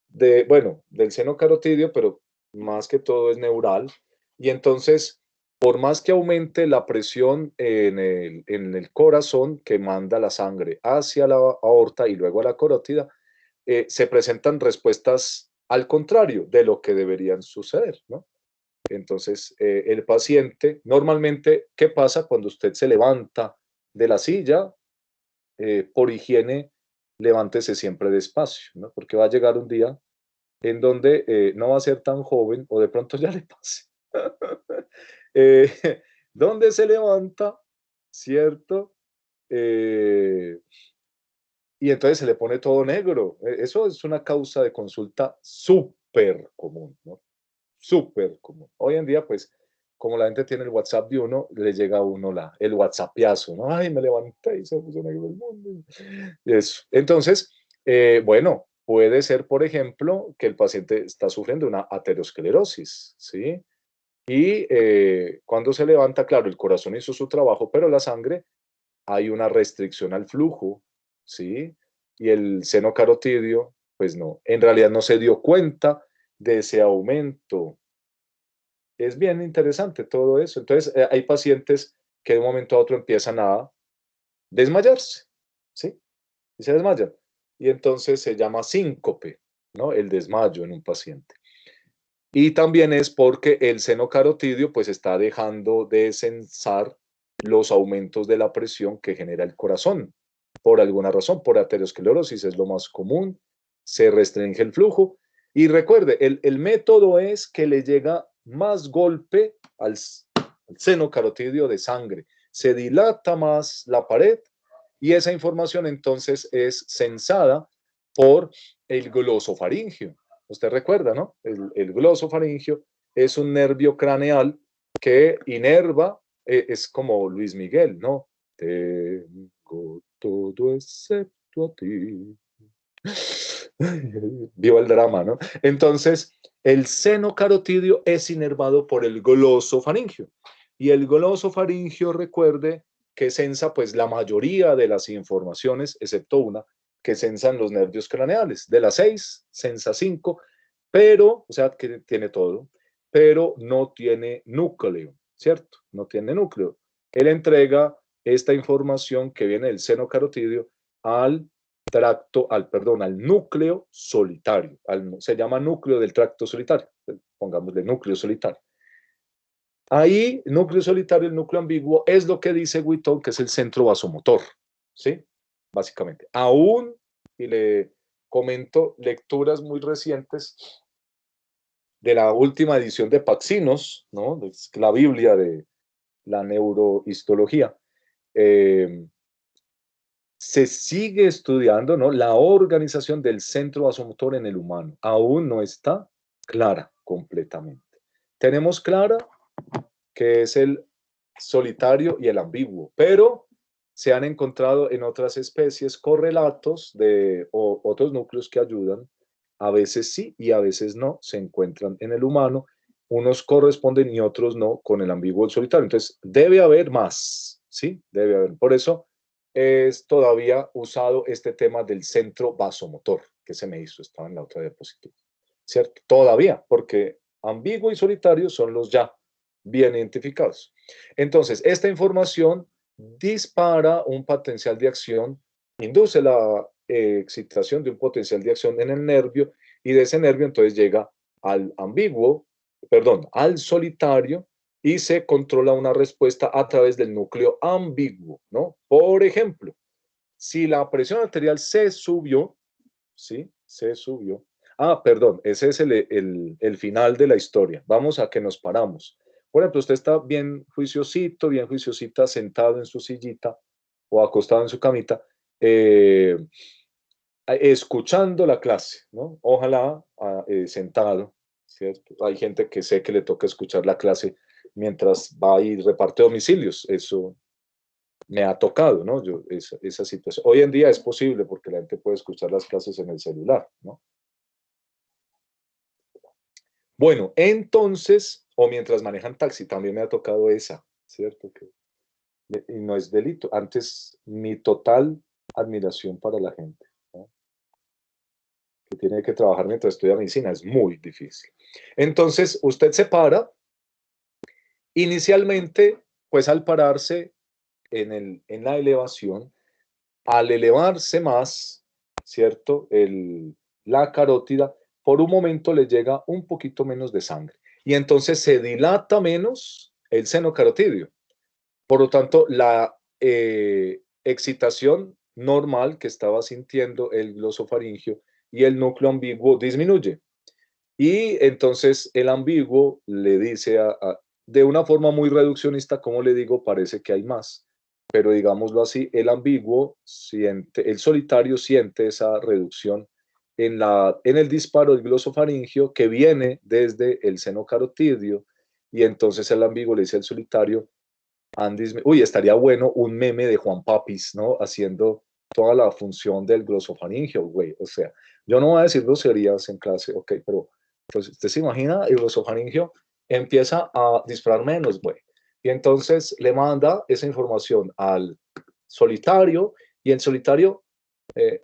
Speaker 1: del seno carotidio, pero más que todo es neural. Y entonces, por más que aumente la presión en el corazón que manda la sangre hacia la aorta y luego a la carótida, se presentan respuestas al contrario de lo que deberían suceder, ¿no? Entonces, el paciente, normalmente, ¿qué pasa cuando usted se levanta de la silla? Por higiene, levántese siempre despacio, ¿no? Porque va a llegar un día en donde no va a ser tan joven, o de pronto ya le pase. eh, donde se levanta, ¿cierto? Eh, y entonces se le pone todo negro. Eso es una causa de consulta súper común, ¿no? Súper común. Hoy en día, pues, como la gente tiene el WhatsApp de uno, le llega a uno el WhatsAppiazo, ¿no? Ay, me levanté y se puso negro el mundo. Y eso. Entonces, bueno, puede ser, por ejemplo, que el paciente está sufriendo una aterosclerosis, ¿sí? Y cuando se levanta, claro, el corazón hizo su trabajo, pero la sangre, hay una restricción al flujo, ¿sí? Y el seno carotidio, pues no, en realidad no se dio cuenta de ese aumento. Es bien interesante todo eso. Entonces, hay pacientes que de un momento a otro empiezan a desmayarse, ¿sí? Y se desmayan. Y entonces se llama síncope, ¿no? El desmayo en un paciente. Y también es porque el seno carotidio pues está dejando de censar los aumentos de la presión que genera el corazón. Por alguna razón, por aterosclerosis es lo más común, se restringe el flujo. Y recuerde, el método es que le llega más golpe al seno carotidio de sangre. Se dilata más la pared y esa información entonces es censada por el glosofaringio. Usted recuerda, ¿no? El glosofaringio es un nervio craneal que inerva, es como Luis Miguel, ¿no? Tengo todo excepto a ti. Viva el drama, ¿no? Entonces, el seno carotidio es inervado por el glosofaringio. Y el glosofaringio, recuerde que sensa pues la mayoría de las informaciones, excepto una, que sensan los nervios craneales. De las 6, sensa 5, pero, o sea, que tiene todo, pero no tiene núcleo, ¿cierto? No tiene núcleo. Él entrega esta información que viene del seno carotidio al al núcleo solitario. Se llama núcleo del tracto solitario. Pongámosle núcleo solitario. Ahí, núcleo solitario, el núcleo ambiguo, es lo que dice Witton, que es el centro vasomotor, ¿sí? Básicamente. Aún, y le comento lecturas muy recientes de la última edición de Paxinos, ¿no? La Biblia de la neurohistología. Se sigue estudiando, ¿no?, la organización del centro vasomotor en el humano. Aún no está clara completamente. Tenemos clara que es el solitario y el ambiguo, pero se han encontrado en otras especies correlatos de otros núcleos que ayudan. A veces sí y a veces no se encuentran en el humano. Unos corresponden y otros no con el ambiguo y el solitario. Entonces, debe haber más, ¿sí? Debe haber. Por eso es todavía usado este tema del centro vasomotor, que se me hizo, estaba en la otra diapositiva, ¿cierto? Todavía, porque ambiguo y solitario son los ya bien identificados. Entonces, esta información dispara un potencial de acción, induce la excitación de un potencial de acción en el nervio, y de ese nervio entonces llega al ambiguo, perdón, al solitario, y se controla una respuesta a través del núcleo ambiguo, ¿no? Por ejemplo, si la presión arterial se subió, ¿sí? Se subió. Ah, perdón, ese es el final de la historia. Vamos a que nos paramos. Por ejemplo, usted está bien juiciosito, bien juiciosita, sentado en su sillita o acostado en su camita, escuchando la clase, ¿no? Ojalá sentado, ¿cierto? Hay gente que sé que le toca escuchar la clase mientras va y reparte domicilios. Eso me ha tocado, ¿no? Esa situación. Hoy en día es posible porque la gente puede escuchar las clases en el celular, ¿no? Bueno, entonces, o mientras manejan taxi, también me ha tocado esa, ¿cierto? Y no es delito. Antes, mi total admiración para la gente, ¿no?, que tiene que trabajar mientras estudia medicina. Es muy difícil. Entonces, usted se para. Inicialmente, pues al pararse en la elevación, al elevarse más, ¿cierto? La carótida, por un momento le llega un poquito menos de sangre y entonces se dilata menos el seno carotidio. Por lo tanto, la excitación normal que estaba sintiendo el glosofaringio y el núcleo ambiguo disminuye. Y entonces el ambiguo le dice de una forma muy reduccionista, como le digo, parece que hay más, pero digámoslo así, el ambiguo siente, el solitario siente esa reducción en el disparo del glosofaringio que viene desde el seno carotidio, y entonces el ambiguo le dice al solitario, uy, estaría bueno un meme de Juan Papis, ¿no? Haciendo toda la función del glosofaringio, güey. O sea, yo no voy a decir groserías en clase, ok, pero pues usted se imagina, el glosofaringio empieza a disparar menos, güey. Y entonces le manda esa información al solitario, y el solitario, eh,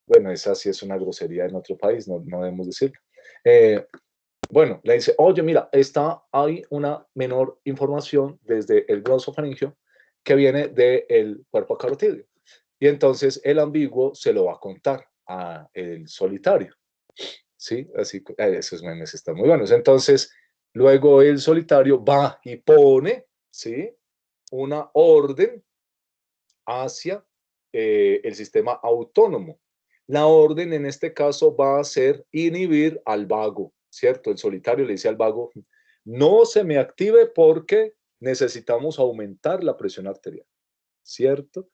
Speaker 1: bueno, esa sí es una grosería en otro país, no debemos decirlo. Bueno, le dice, oye, mira, hay una menor información desde el glosofaringio que viene del cuerpo carotidio. Y entonces el ambiguo se lo va a contar a el solitario. ¿Sí? Así, esos memes están muy buenos. Entonces, luego el solitario va y pone, ¿sí?, una orden hacia el sistema autónomo. La orden en este caso va a ser inhibir al vago, ¿cierto? El solitario le dice al vago, no se me active porque necesitamos aumentar la presión arterial, ¿cierto?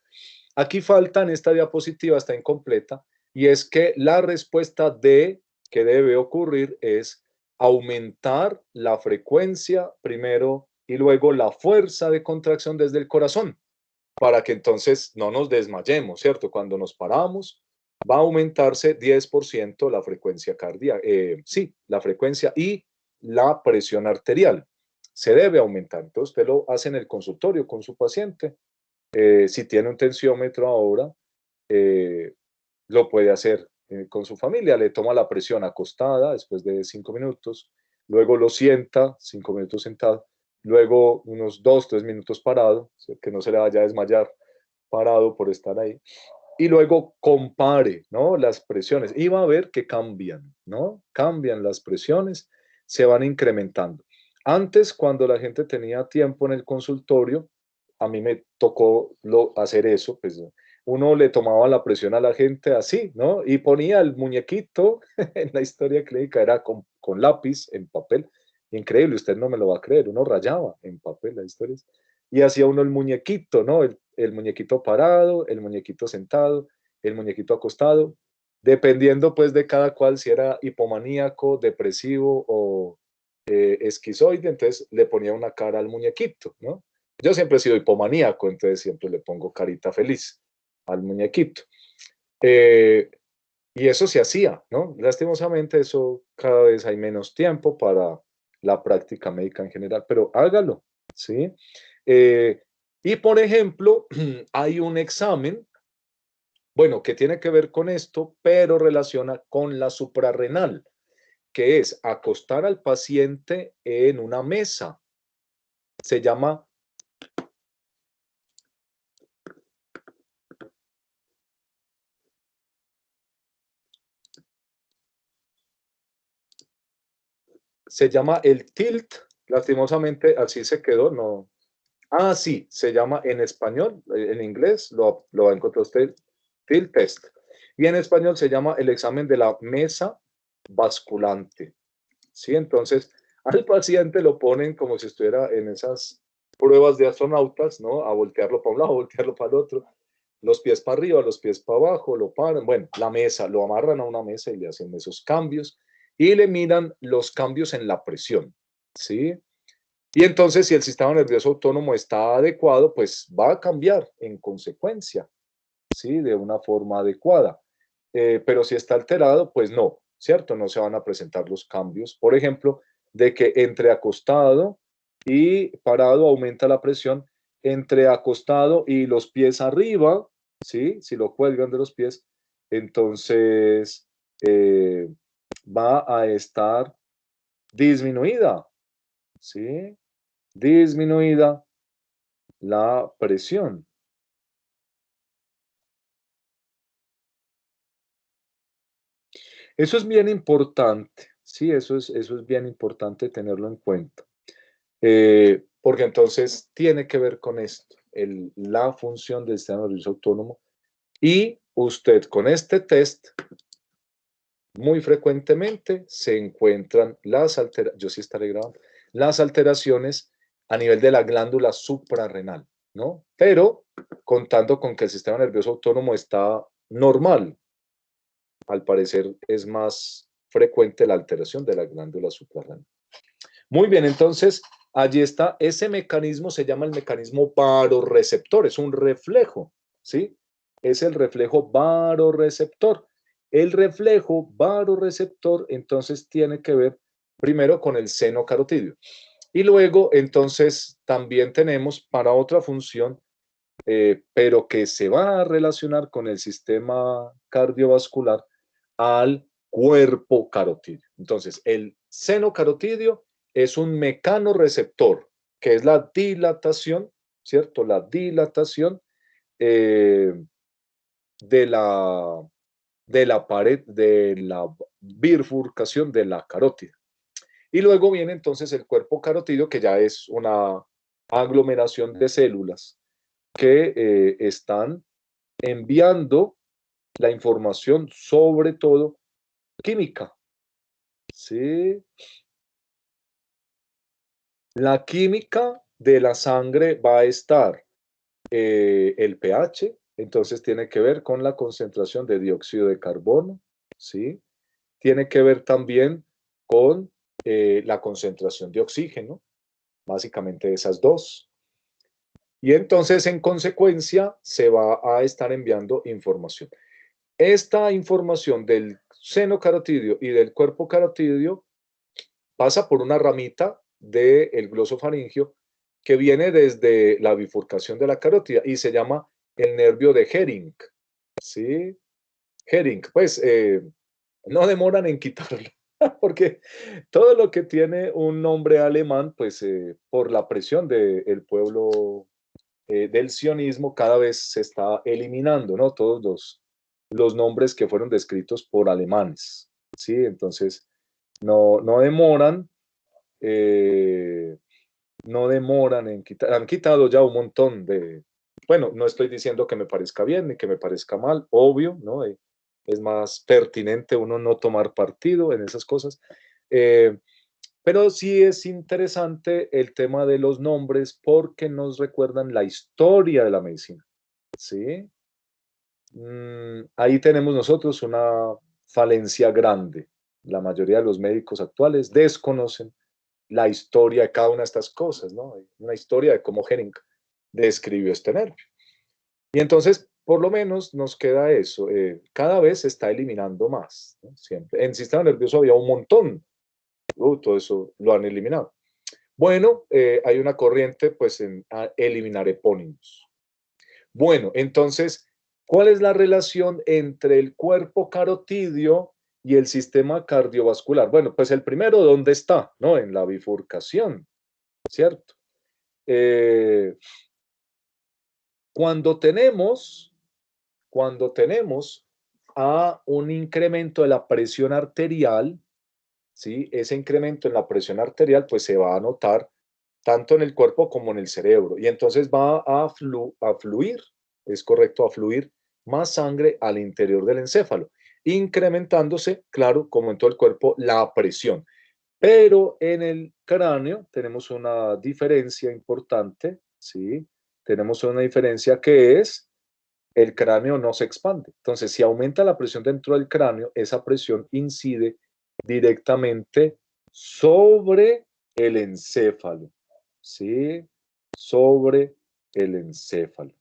Speaker 1: Aquí falta, en esta diapositiva, está incompleta, y es que la respuesta D que debe ocurrir es aumentar la frecuencia primero y luego la fuerza de contracción desde el corazón, para que entonces no nos desmayemos, ¿cierto? Cuando nos paramos, va a aumentarse 10% la frecuencia cardíaca, sí, la frecuencia y la presión arterial. se debe aumentar. Entonces usted lo hace en el consultorio con su paciente. Si tiene un tensiómetro ahora, lo puede hacer con su familia. Le toma la presión acostada después de 5 minutos, luego lo sienta, 5 minutos sentado, luego unos 2, 3 minutos parado, que no se le vaya a desmayar parado por estar ahí. Y luego compare, ¿no? Las presiones y va a ver que cambian, ¿no? Cambian las presiones, se van incrementando. Antes, cuando la gente tenía tiempo en el consultorio, a mí me tocó hacer eso, pues uno le tomaba la presión a la gente así, ¿no? Y ponía el muñequito en la historia clínica, era con lápiz en papel. Increíble, usted no me lo va a creer, uno rayaba en papel las historias y hacía uno el muñequito, ¿no? El muñequito parado, el muñequito sentado, el muñequito acostado, dependiendo pues de cada cual, si era hipomaníaco, depresivo o esquizoide, entonces le ponía una cara al muñequito, ¿no? Yo siempre he sido hipomaníaco, entonces siempre le pongo carita feliz al muñequito. Y eso se hacía, ¿no? Lastimosamente eso cada vez hay menos tiempo para la práctica médica en general, pero hágalo, ¿sí? Y por ejemplo, hay un examen, bueno, que tiene que ver con esto, pero relaciona con la suprarrenal, que es acostar al paciente en una mesa. Se llama el tilt, lastimosamente así se quedó, no. Ah, sí, se llama en español, en inglés lo va a encontrar usted, tilt test. Y en español se llama el examen de la mesa basculante. ¿Sí? Entonces, al paciente lo ponen como si estuviera en esas pruebas de astronautas, ¿no? A voltearlo para un lado, a voltearlo para el otro, los pies para arriba, los pies para abajo, lo paran, bueno, la mesa, lo amarran a una mesa y le hacen esos cambios y le miran los cambios en la presión, ¿sí? Y entonces, si el sistema nervioso autónomo está adecuado, pues va a cambiar en consecuencia, ¿sí? De una forma adecuada. Pero si está alterado, pues no, ¿cierto? No se van a presentar los cambios. Por ejemplo, de que entre acostado y parado aumenta la presión, entre acostado y los pies arriba, ¿sí? Si lo cuelgan de los pies, entonces va a estar disminuida, ¿sí? Disminuida la presión. Eso es bien importante, sí, eso es bien importante tenerlo en cuenta, porque entonces tiene que ver con esto, la función del sistema nervioso autónomo y usted con este test muy frecuentemente se encuentran yo sí estaré grabando, las alteraciones a nivel de la glándula suprarrenal, ¿no? Pero contando con que el sistema nervioso autónomo está normal, al parecer es más frecuente la alteración de la glándula suprarrenal. Muy bien, entonces allí está, ese mecanismo se llama el mecanismo baroreceptor, es un reflejo, ¿sí? Es el reflejo baroreceptor. El reflejo baroreceptor entonces tiene que ver primero con el seno carotidio. Y luego entonces también tenemos para otra función, pero que se va a relacionar con el sistema cardiovascular, al cuerpo carotidio. Entonces, el seno carotidio es un mecanorreceptor, que es la dilatación, ¿cierto? La dilatación eh, de, la, de la pared, de la bifurcación de la carótida. Y luego viene entonces el cuerpo carotidio, que ya es una aglomeración de células que están enviando la información, sobre todo química. ¿Sí? La química de la sangre va a estar el pH, entonces tiene que ver con la concentración de dióxido de carbono, ¿sí? Tiene que ver también con la concentración de oxígeno, básicamente esas dos. Y entonces, en consecuencia, se va a estar enviando información. Esta información del seno carotidio y del cuerpo carotidio pasa por una ramita del glosofaringio que viene desde la bifurcación de la carótida y se llama el nervio de Hering, ¿sí? Hering, pues no demoran en quitarlo, porque todo lo que tiene un nombre alemán, pues por la presión del pueblo del sionismo, cada vez se está eliminando, ¿no? Todos los nombres que fueron descritos por alemanes, ¿sí? Entonces, no demoran, eh, no demoran en quitar, han quitado ya un montón de, bueno, no estoy diciendo que me parezca bien ni que me parezca mal, obvio, ¿no? Es más pertinente uno no tomar partido en esas cosas. Eh, pero sí es interesante el tema de los nombres porque nos recuerdan la historia de la medicina, ¿sí? Ahí tenemos nosotros una falencia grande. La mayoría de los médicos actuales desconocen la historia de cada una de estas cosas, ¿no? Una historia de cómo Henning describió este nervio. Y entonces, por lo menos nos queda eso. Cada vez se está eliminando más, ¿no? Siempre. En el sistema nervioso había un montón. Todo eso lo han eliminado. Bueno, hay una corriente pues en eliminar epónimos. Bueno, entonces, ¿cuál es la relación entre el cuerpo carotidio y el sistema cardiovascular? Bueno, pues el primero, ¿dónde está? ¿No? En la bifurcación, ¿cierto? Eh, cuando tenemos, cuando tenemos a un incremento de la presión arterial, ¿sí? Ese incremento en la presión arterial pues se va a notar tanto en el cuerpo como en el cerebro. Y entonces va a fluir, es correcto, a fluir más sangre al interior del encéfalo, incrementándose, claro, como en todo el cuerpo, la presión. Pero en el cráneo tenemos una diferencia importante, ¿sí? Tenemos una diferencia que es el cráneo no se expande. Entonces, si aumenta la presión dentro del cráneo, esa presión incide directamente sobre el encéfalo, ¿sí? Sobre el encéfalo.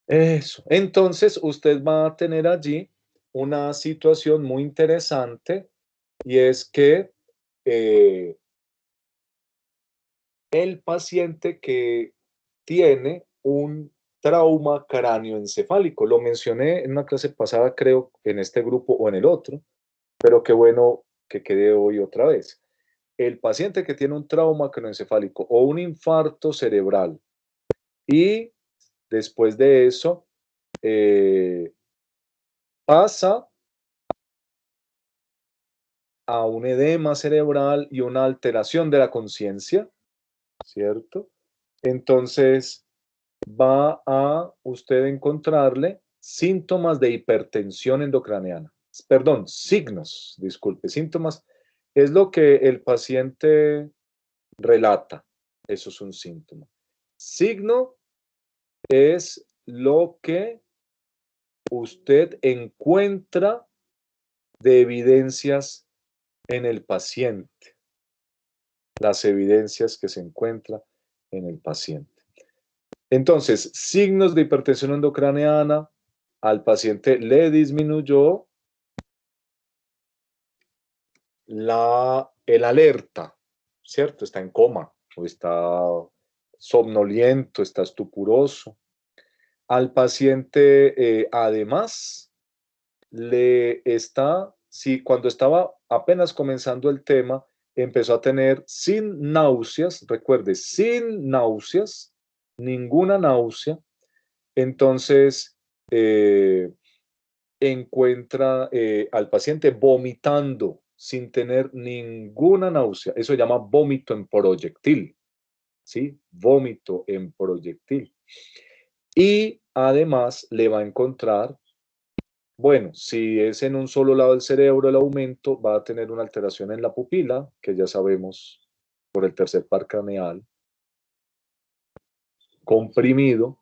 Speaker 1: Eso. Entonces, usted va a tener allí una situación muy interesante y es que eh, el paciente que tiene un trauma cráneoencefálico, lo mencioné en una clase pasada, creo, en este grupo o en el otro, pero qué bueno que quede hoy otra vez. El paciente que tiene un trauma craneoencefálico o un infarto cerebral y después de eso pasa a un edema cerebral y una alteración de la conciencia, ¿cierto? Entonces va a usted encontrarle síntomas de hipertensión endocraneana. Perdón, signos, disculpe, síntomas. Es lo que el paciente relata. Eso es un síntoma. Signo es lo que usted encuentra de evidencias en el paciente, las evidencias que se encuentran en el paciente. Entonces, signos de hipertensión endocraneana, al paciente le disminuyó el alerta, ¿cierto? Está en coma o está somnoliento, está estupuroso. Al paciente, además, le está, si cuando estaba apenas comenzando el tema, empezó a tener sin náuseas, recuerde, sin náuseas, ninguna náusea, entonces encuentra al paciente vomitando sin tener ninguna náusea. Eso se llama vómito en proyectil, ¿sí? Vómito en proyectil. Y además le va a encontrar, bueno, si es en un solo lado del cerebro el aumento, va a tener una alteración en la pupila, que ya sabemos por el tercer par craneal, comprimido,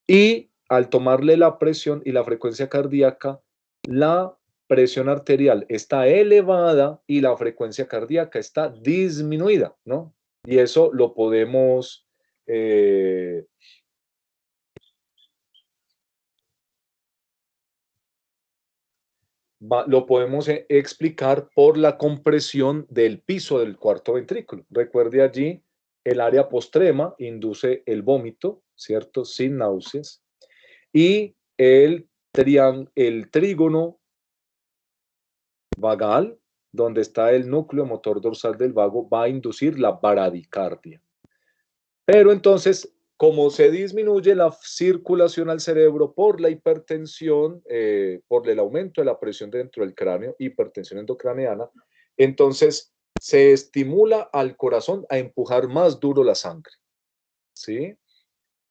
Speaker 1: y al tomarle la presión y la frecuencia cardíaca, la presión arterial está elevada y la frecuencia cardíaca está disminuida, ¿no? Y eso lo podemos lo podemos explicar por la compresión del piso del cuarto ventrículo. Recuerde allí, el área postrema induce el vómito, ¿cierto? Sin náuseas. Y el trígono vagal, donde está el núcleo motor dorsal del vago, va a inducir la bradicardia. Pero entonces, como se disminuye la circulación al cerebro por la hipertensión, por el aumento de la presión dentro del cráneo, hipertensión endocraneana, entonces se estimula al corazón a empujar más duro la sangre, ¿sí?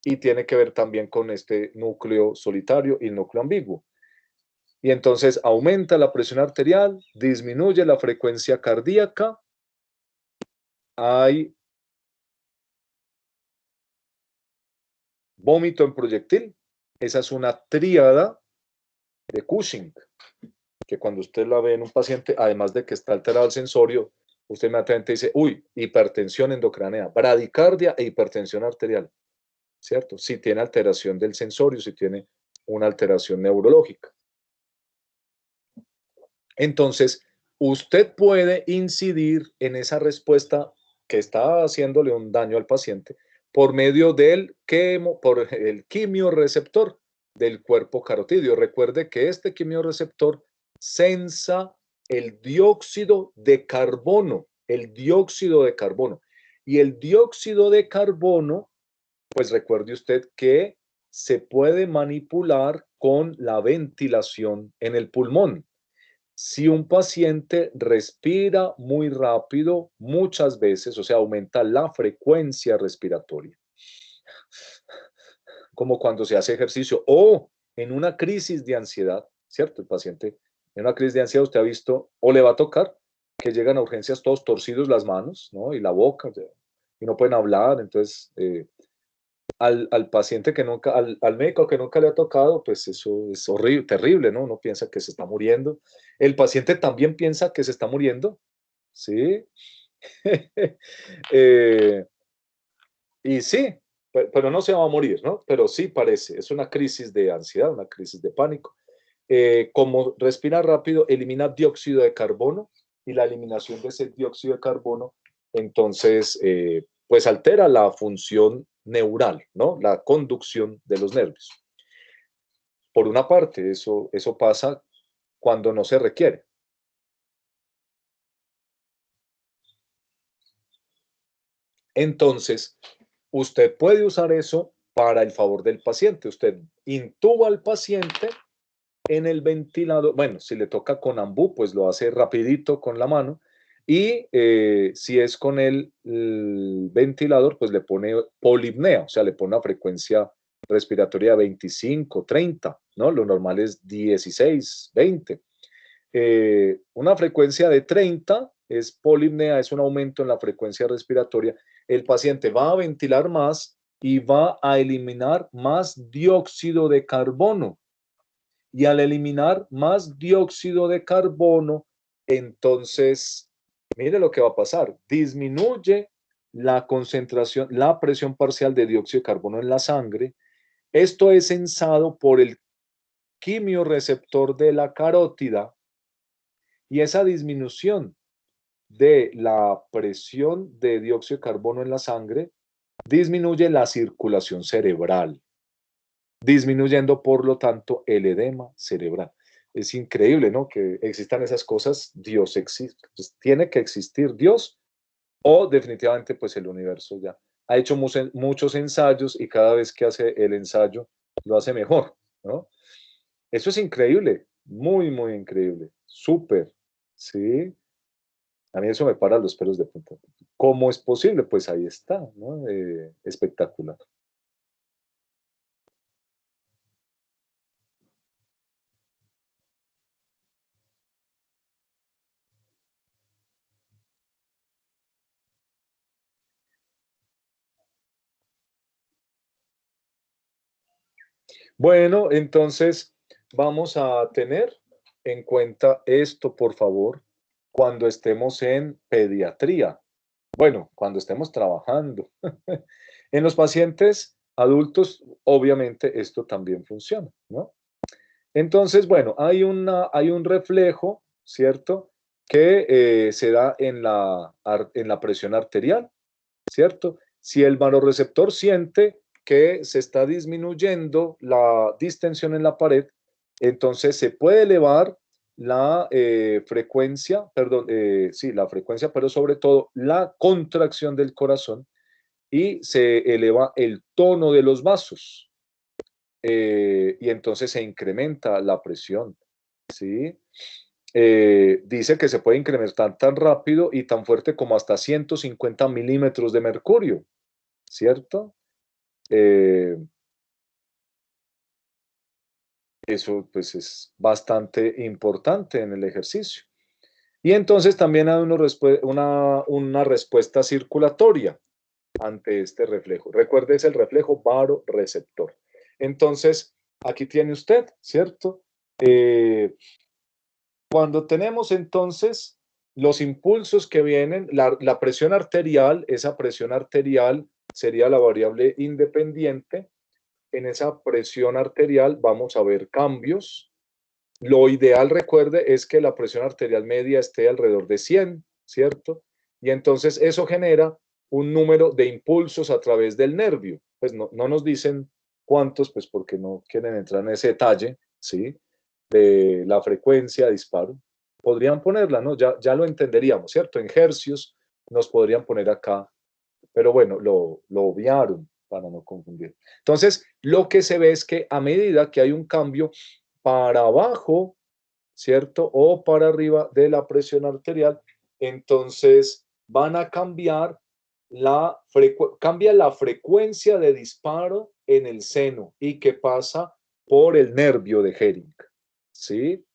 Speaker 1: Y tiene que ver también con este núcleo solitario y el núcleo ambiguo. Y entonces aumenta la presión arterial, disminuye la frecuencia cardíaca, hay vómito en proyectil. Esa es una tríada de Cushing, que cuando usted la ve en un paciente, además de que está alterado el sensorio, usted inmediatamente dice, uy, hipertensión endocránea, bradicardia e hipertensión arterial, ¿cierto? Si tiene alteración del sensorio, si tiene una alteración neurológica. Entonces, usted puede incidir en esa respuesta que está haciéndole un daño al paciente por medio del quimioreceptor del cuerpo carotídeo. Recuerde que este quimioreceptor sensa el dióxido de carbono, Y el dióxido de carbono, pues recuerde usted que se puede manipular con la ventilación en el pulmón. Si un paciente respira muy rápido, muchas veces, o sea, aumenta la frecuencia respiratoria, como cuando se hace ejercicio o en una crisis de ansiedad, ¿cierto? El paciente en una crisis de ansiedad, usted ha visto o le va a tocar que llegan a urgencias todos torcidos las manos, ¿no? Y la boca, y no pueden hablar, entonces al paciente que nunca, al médico que nunca le ha tocado, pues eso es horrible, terrible, ¿no? Uno piensa que se está muriendo. El paciente también piensa que se está muriendo, ¿sí? Y sí, pero no se va a morir, ¿no? Pero sí parece, es una crisis de ansiedad, una crisis de pánico. Como respira rápido, elimina dióxido de carbono y la eliminación de ese dióxido de carbono, entonces, pues altera la función neural, ¿no? La conducción de los nervios. Por una parte, eso pasa cuando no se requiere. Entonces, usted puede usar eso para el favor del paciente. Usted intuba al paciente en el ventilador. Bueno, si le toca con ambú, pues lo hace rapidito con la mano. Y si es con el ventilador, pues le pone polipnea, o sea, le pone una frecuencia respiratoria de 25, 30, ¿no? Lo normal es 16, 20. Una frecuencia de 30 es polipnea, es un aumento en la frecuencia respiratoria. El paciente va a ventilar más y va a eliminar más dióxido de carbono. Y al eliminar más dióxido de carbono, entonces, mire lo que va a pasar. Disminuye la concentración, la presión parcial de dióxido de carbono en la sangre. Esto es sensado por el quimioreceptor de la carótida y esa disminución de la presión de dióxido de carbono en la sangre disminuye la circulación cerebral, disminuyendo por lo tanto el edema cerebral. Es increíble, ¿no? Que existan esas cosas. Dios existe. Pues tiene que existir Dios o definitivamente pues el universo ya. Ha hecho muchos ensayos y cada vez que hace el ensayo lo hace mejor, ¿no? Eso es increíble, muy, muy increíble, súper, ¿sí? A mí eso me para los pelos de punta. ¿Cómo es posible? Pues ahí está, ¿no? Espectacular. Bueno, entonces vamos a tener en cuenta esto, por favor, cuando estemos en pediatría. Bueno, cuando estemos trabajando. En los pacientes adultos, obviamente, esto también funciona, ¿no? Entonces, bueno, hay un reflejo, ¿cierto? Que se da en la presión arterial, ¿cierto? Si el vasoreceptor siente que se está disminuyendo la distensión en la pared, entonces se puede elevar la frecuencia, perdón, sí, la frecuencia, pero sobre todo la contracción del corazón y se eleva el tono de los vasos y entonces se incrementa la presión, ¿sí? Dice que se puede incrementar tan rápido y tan fuerte como hasta 150 milímetros de mercurio, ¿cierto? Eso pues es bastante importante en el ejercicio. Y entonces también hay una respuesta circulatoria ante este reflejo. Recuerde, es el reflejo baroreceptor. Entonces, aquí tiene usted, ¿cierto? Cuando tenemos entonces los impulsos que vienen, la presión arterial, esa presión arterial sería la variable independiente. En esa presión arterial vamos a ver cambios. Lo ideal, recuerde, es que la presión arterial media esté alrededor de 100, ¿cierto? Y entonces eso genera un número de impulsos a través del nervio. Pues no nos dicen cuántos, pues porque no quieren entrar en ese detalle, ¿sí? De la frecuencia de disparo. Podrían ponerla, ¿no? Ya lo entenderíamos, ¿cierto? En hercios nos podrían poner acá, pero bueno, lo obviaron para no confundir. Entonces, lo que se ve es que a medida que hay un cambio para abajo, ¿cierto? O para arriba de la presión arterial, entonces van a cambiar cambia la frecuencia de disparo en el seno y que pasa por el nervio de Hering, ¿sí?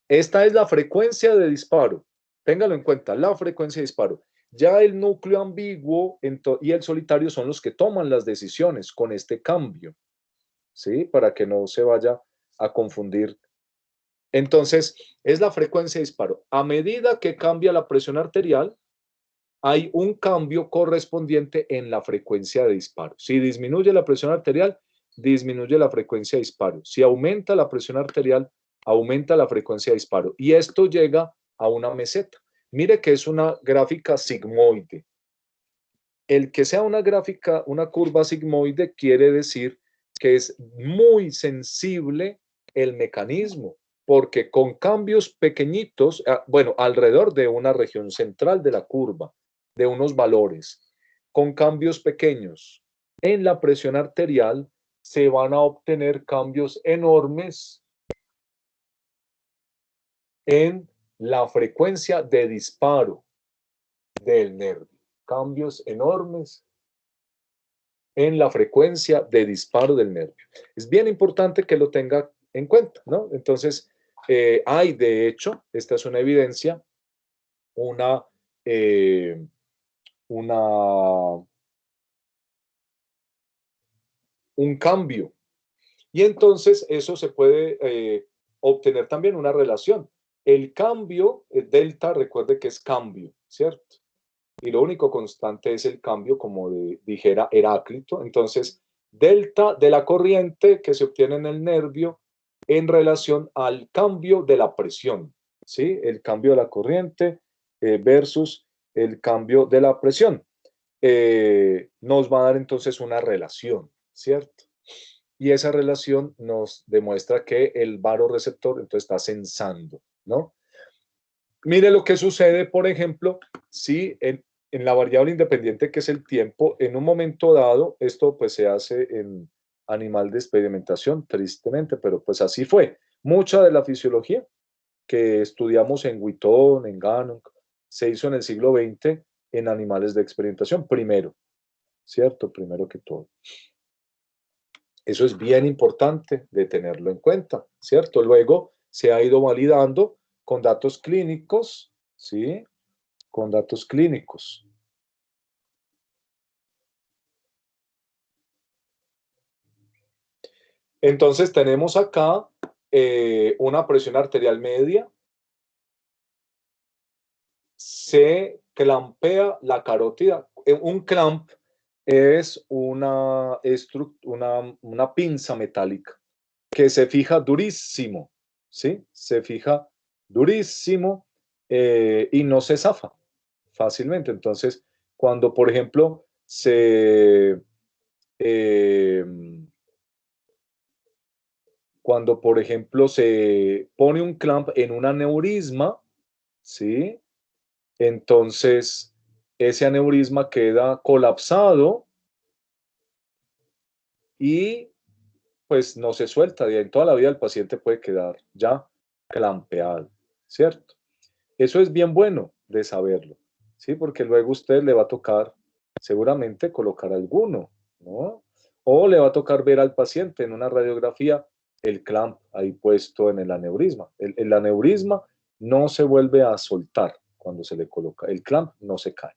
Speaker 1: Esta es la frecuencia de disparo. Téngalo en cuenta, la frecuencia de disparo. Ya el núcleo ambiguo y el solitario son los que toman las decisiones con este cambio, ¿sí? Para que no se vaya a confundir. Entonces, es la frecuencia de disparo. A medida que cambia la presión arterial, hay un cambio correspondiente en la frecuencia de disparo. Si disminuye la presión arterial, disminuye la frecuencia de disparo. Si aumenta la presión arterial, aumenta la frecuencia de disparo. Y esto llega a una meseta. Mire que es una gráfica sigmoide. El que sea una gráfica, una curva sigmoide, quiere decir que es muy sensible el mecanismo, porque con cambios pequeñitos, bueno, alrededor de una región central de la curva, de unos valores, con cambios pequeños en la presión arterial, se van a obtener cambios enormes en la frecuencia de disparo del nervio. Cambios enormes en la frecuencia de disparo del nervio. Es bien importante que lo tenga en cuenta, ¿no? Entonces, hay de hecho, esta es una evidencia, una, un cambio. Y entonces eso se puede obtener también una relación. El cambio, delta, recuerde que es cambio, ¿cierto? Y lo único constante es el cambio, como dijera Heráclito. Entonces, delta de la corriente que se obtiene en el nervio en relación al cambio de la presión, ¿sí? El cambio de la corriente versus el cambio de la presión. Nos va a dar entonces una relación, ¿cierto? Y esa relación nos demuestra que el vasoreceptor entonces está sensando, ¿no? Mire lo que sucede, por ejemplo, si en la variable independiente que es el tiempo, en un momento dado, esto pues se hace en animal de experimentación, tristemente, pero pues así fue. Mucha de la fisiología que estudiamos en Wheaton, en Gannon, se hizo en el siglo XX en animales de experimentación, primero, ¿cierto? Primero que todo. Eso es bien importante de tenerlo en cuenta, ¿cierto? Luego se ha ido validando con datos clínicos, ¿sí? Con datos clínicos. Entonces tenemos acá una presión arterial media. Se clampea la carótida. Un clamp es una pinza metálica que se fija durísimo, ¿sí? Se fija durísimo y no se zafa fácilmente. Entonces, cuando, por ejemplo, eh, cuando, por ejemplo, se pone un clamp en un aneurisma, ¿sí? Entonces, ese aneurisma queda colapsado y pues no se suelta. Y en toda la vida el paciente puede quedar ya clampeado, ¿cierto? Eso es bien bueno de saberlo, ¿sí? Porque luego usted le va a tocar seguramente colocar alguno, ¿no? O le va a tocar ver al paciente en una radiografía el clamp ahí puesto en el aneurisma. El aneurisma no se vuelve a soltar cuando se le coloca. El clamp no se cae.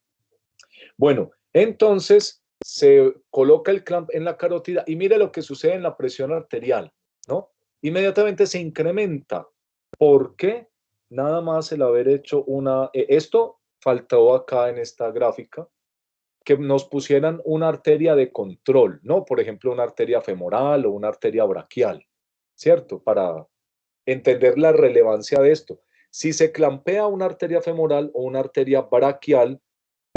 Speaker 1: Bueno, entonces se coloca el clamp en la carótida y mire lo que sucede en la presión arterial, ¿no? Inmediatamente se incrementa. ¿Por qué? Nada más el haber hecho una... esto faltó acá en esta gráfica, que nos pusieran una arteria de control, ¿no? Por ejemplo, una arteria femoral o una arteria braquial, ¿cierto? Para entender la relevancia de esto. Si se clampea una arteria femoral o una arteria braquial,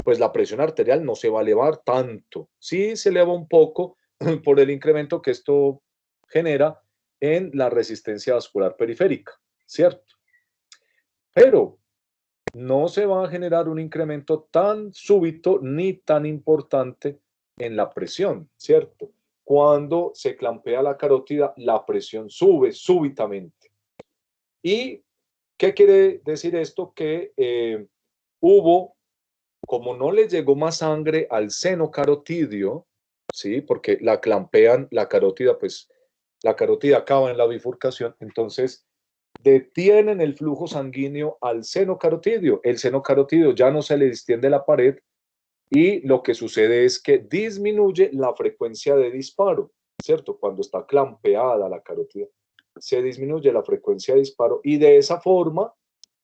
Speaker 1: pues la presión arterial no se va a elevar tanto. Sí se eleva un poco por el incremento que esto genera en la resistencia vascular periférica, ¿cierto? Pero no se va a generar un incremento tan súbito ni tan importante en la presión, ¿cierto? Cuando se clampea la carótida, la presión sube súbitamente. ¿Y qué quiere decir esto? Que hubo, como no le llegó más sangre al seno carotidio, ¿sí? Porque la clampean, la carótida, pues la carótida acaba en la bifurcación, entonces detienen el flujo sanguíneo al seno carotidio. El seno carotidio ya no se le distiende la pared y lo que sucede es que disminuye la frecuencia de disparo, ¿cierto? Cuando está clampeada la carótida, se disminuye la frecuencia de disparo y de esa forma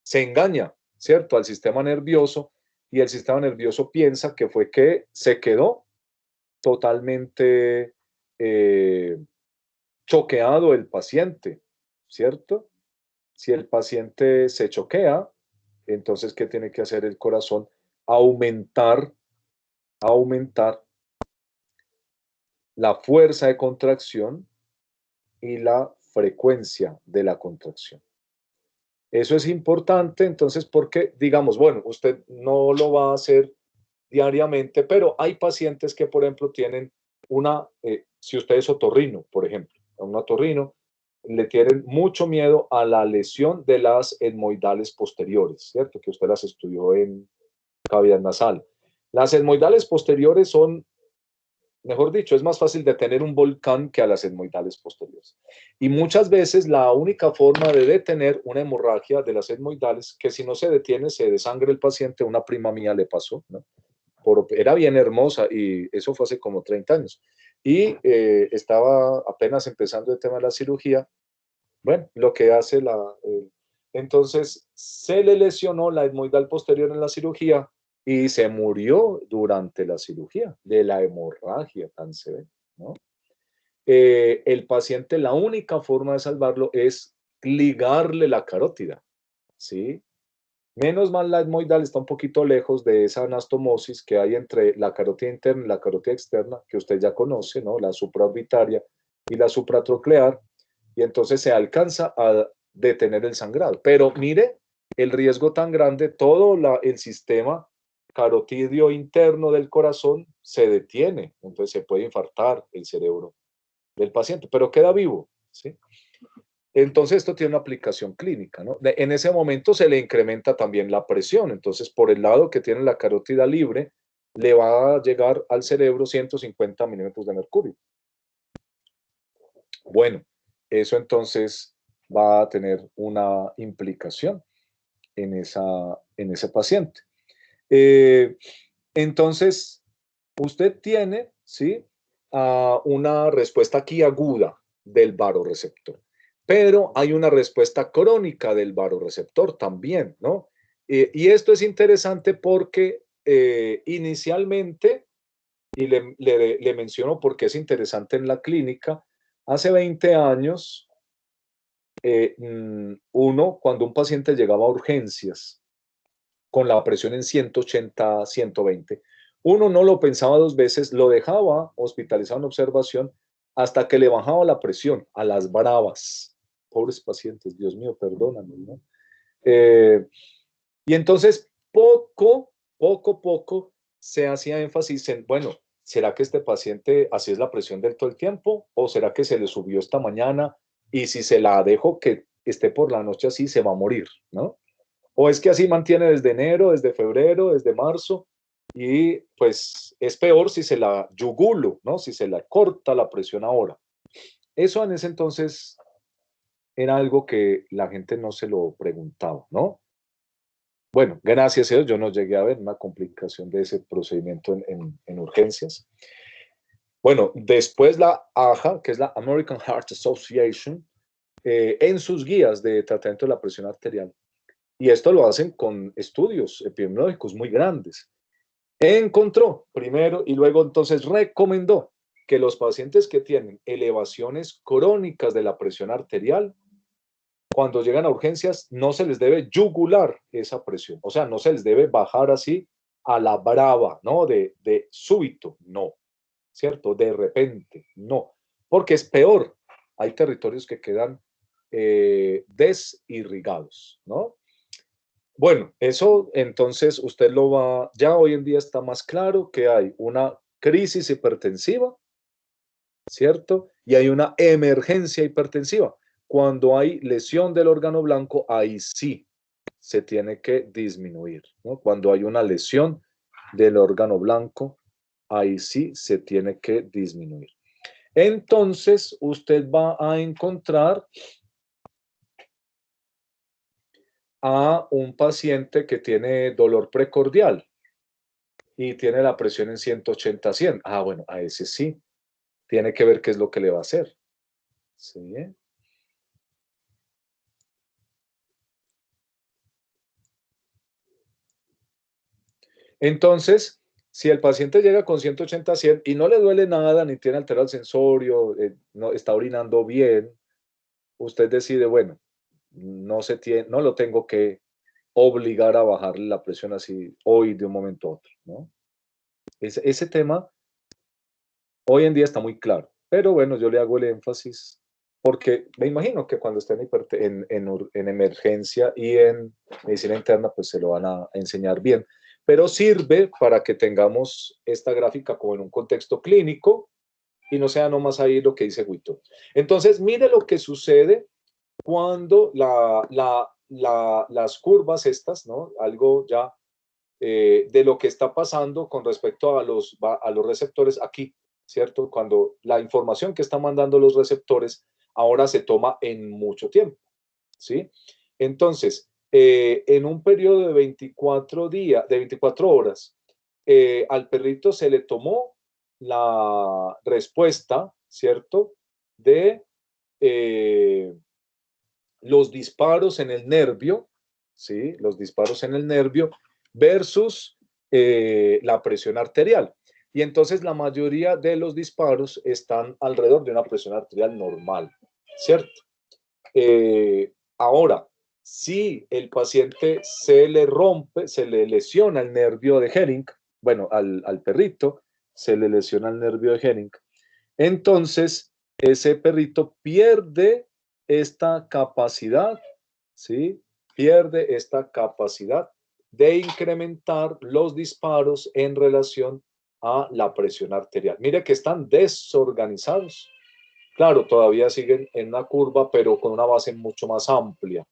Speaker 1: se engaña, ¿cierto? Al sistema nervioso y el sistema nervioso piensa que fue que se quedó totalmente choqueado el paciente, ¿cierto? Si el paciente se choquea, entonces, ¿qué tiene que hacer el corazón? Aumentar la fuerza de contracción y la frecuencia de la contracción. Eso es importante, entonces, porque, digamos, bueno, usted no lo va a hacer diariamente, pero hay pacientes que, por ejemplo, tienen si usted es otorrino, por ejemplo, a un otorrino, le tienen mucho miedo a la lesión de las etmoidales posteriores, ¿cierto? Que usted las estudió en cavidad nasal. Las etmoidales posteriores son, mejor dicho, es más fácil detener un volcán que a las etmoidales posteriores. Y muchas veces la única forma de detener una hemorragia de las etmoidales, que si no se detiene, se desangra el paciente, una prima mía le pasó, ¿no? Era bien hermosa y eso fue hace como 30 años. Y estaba apenas empezando el tema de la cirugía. Bueno, lo que hace entonces se le lesionó la etmoidal posterior en la cirugía y se murió durante la cirugía de la hemorragia tan severa, ¿no? El paciente, la única forma de salvarlo es ligarle la carótida, ¿sí? Menos mal la etmoidal está un poquito lejos de esa anastomosis que hay entre la carótida interna y la carótida externa, que usted ya conoce, ¿no? La supraorbitaria y la supratroclear, y entonces se alcanza a detener el sangrado. Pero mire el riesgo tan grande, todo el sistema carotidio interno del corazón se detiene, entonces se puede infartar el cerebro del paciente, pero queda vivo, ¿sí? Entonces esto tiene una aplicación clínica, ¿no? En ese momento se le incrementa también la presión, entonces por el lado que tiene la carótida libre, le va a llegar al cerebro 150 milímetros de mercurio. Bueno, eso entonces va a tener una implicación en ese paciente. Entonces, usted tiene, ¿sí? Una respuesta aquí aguda del vasoreceptor, pero hay una respuesta crónica del vasoreceptor también, ¿no? Y esto es interesante porque inicialmente, y le menciono porque es interesante en la clínica, hace 20 años uno, cuando un paciente llegaba a urgencias con la presión en 180, 120, uno no lo pensaba dos veces, lo dejaba hospitalizado en observación hasta que le bajaba la presión a las bravas. Pobres pacientes, Dios mío, perdóname, ¿no? Y entonces, poco se hacía énfasis en, bueno, ¿será que este paciente así es la presión del todo el tiempo? ¿O será que se le subió esta mañana y si se la dejo que esté por la noche así, se va a morir, ¿no? O es que así mantiene desde enero, desde febrero, desde marzo, y pues es peor si se la yugulo, ¿no? Si se la corta la presión ahora. Eso en ese entonces era algo que la gente no se lo preguntaba, ¿no? Bueno, gracias a Dios yo no llegué a ver una complicación de ese procedimiento en urgencias. Bueno, después la AHA, que es la American Heart Association, en sus guías de tratamiento de la presión arterial, y esto lo hacen con estudios epidemiológicos muy grandes, encontró primero y luego entonces recomendó que los pacientes que tienen elevaciones crónicas de la presión arterial, cuando llegan a urgencias, no se les debe yugular esa presión, o sea, no se les debe bajar así a la brava, ¿no? De súbito, no, ¿cierto? De repente, no, porque es peor. Hay territorios que quedan desirrigados, ¿no? Bueno, eso entonces usted lo va, ya hoy en día está más claro que hay una crisis hipertensiva, ¿cierto? Y hay una emergencia hipertensiva. Cuando hay lesión del órgano blanco, ahí sí se tiene que disminuir, ¿no? Cuando hay una lesión del órgano blanco, ahí sí se tiene que disminuir. Entonces, usted va a encontrar a un paciente que tiene dolor precordial y tiene la presión en 180, 100. Ah, bueno, a ese sí. Tiene que ver qué es lo que le va a hacer. ¿Sí? Entonces, si el paciente llega con 180, 100 y no le duele nada, ni tiene alterado el sensorio, no, está orinando bien, usted decide, bueno, no lo tengo que obligar a bajarle la presión así hoy de un momento a otro, ¿no? Ese tema hoy en día está muy claro, pero bueno, yo le hago el énfasis porque me imagino que cuando esté en emergencia y en medicina interna, pues se lo van a enseñar bien. Pero sirve para que tengamos esta gráfica como en un contexto clínico y no sea nomás ahí lo que dice Guito. Entonces, mire lo que sucede cuando las curvas estas, ¿no? Algo ya de lo que está pasando con respecto a los receptores aquí, ¿cierto? Cuando la información que están mandando los receptores ahora se toma en mucho tiempo, ¿sí? Entonces, en un periodo de 24 días, de 24 horas, al perrito se le tomó la respuesta, ¿cierto? De los disparos en el nervio, ¿sí? Los disparos en el nervio versus la presión arterial. Y entonces la mayoría de los disparos están alrededor de una presión arterial normal, ¿cierto? Ahora, si el paciente se le rompe, se le lesiona el nervio de Hennig, bueno, al perrito se le lesiona el nervio de Hennig, entonces ese perrito pierde esta capacidad, ¿sí? Pierde esta capacidad de incrementar los disparos en relación a la presión arterial. Mire que están desorganizados. Claro, todavía siguen en una curva, pero con una base mucho más amplia.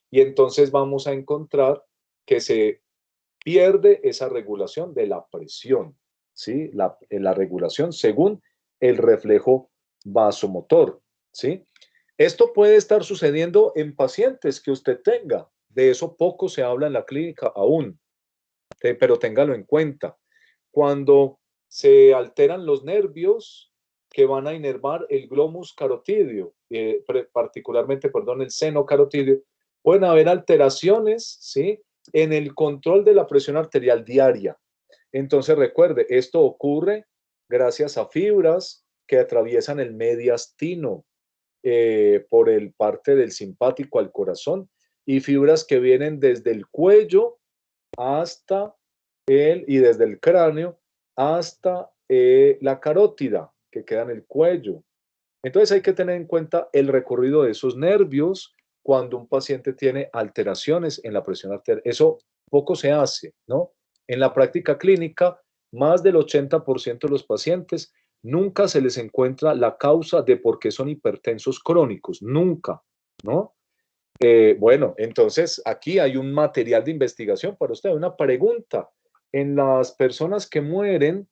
Speaker 1: Y entonces vamos a encontrar que se pierde esa regulación de la presión, ¿sí? La regulación según el reflejo vasomotor, ¿sí? Esto puede estar sucediendo en pacientes que usted tenga. De eso poco se habla en la clínica aún, pero téngalo en cuenta. Cuando se alteran los nervios que van a inervar el glomus carotídeo, particularmente, perdón, el seno carotídeo, pueden haber alteraciones, ¿sí? En el control de la presión arterial diaria. Entonces, recuerde, esto ocurre gracias a fibras que atraviesan el mediastino. por el parte del simpático al corazón, y fibras que vienen desde el cuello hasta y desde el cráneo hasta la carótida, que queda en el cuello. Entonces hay que tener en cuenta el recorrido de esos nervios cuando un paciente tiene alteraciones en la presión arterial. Eso poco se hace, ¿no? En la práctica clínica, más del 80% de los pacientes nunca se les encuentra la causa de por qué son hipertensos crónicos, nunca, ¿no? Bueno, entonces aquí hay un material de investigación para usted, una pregunta. En las personas que mueren,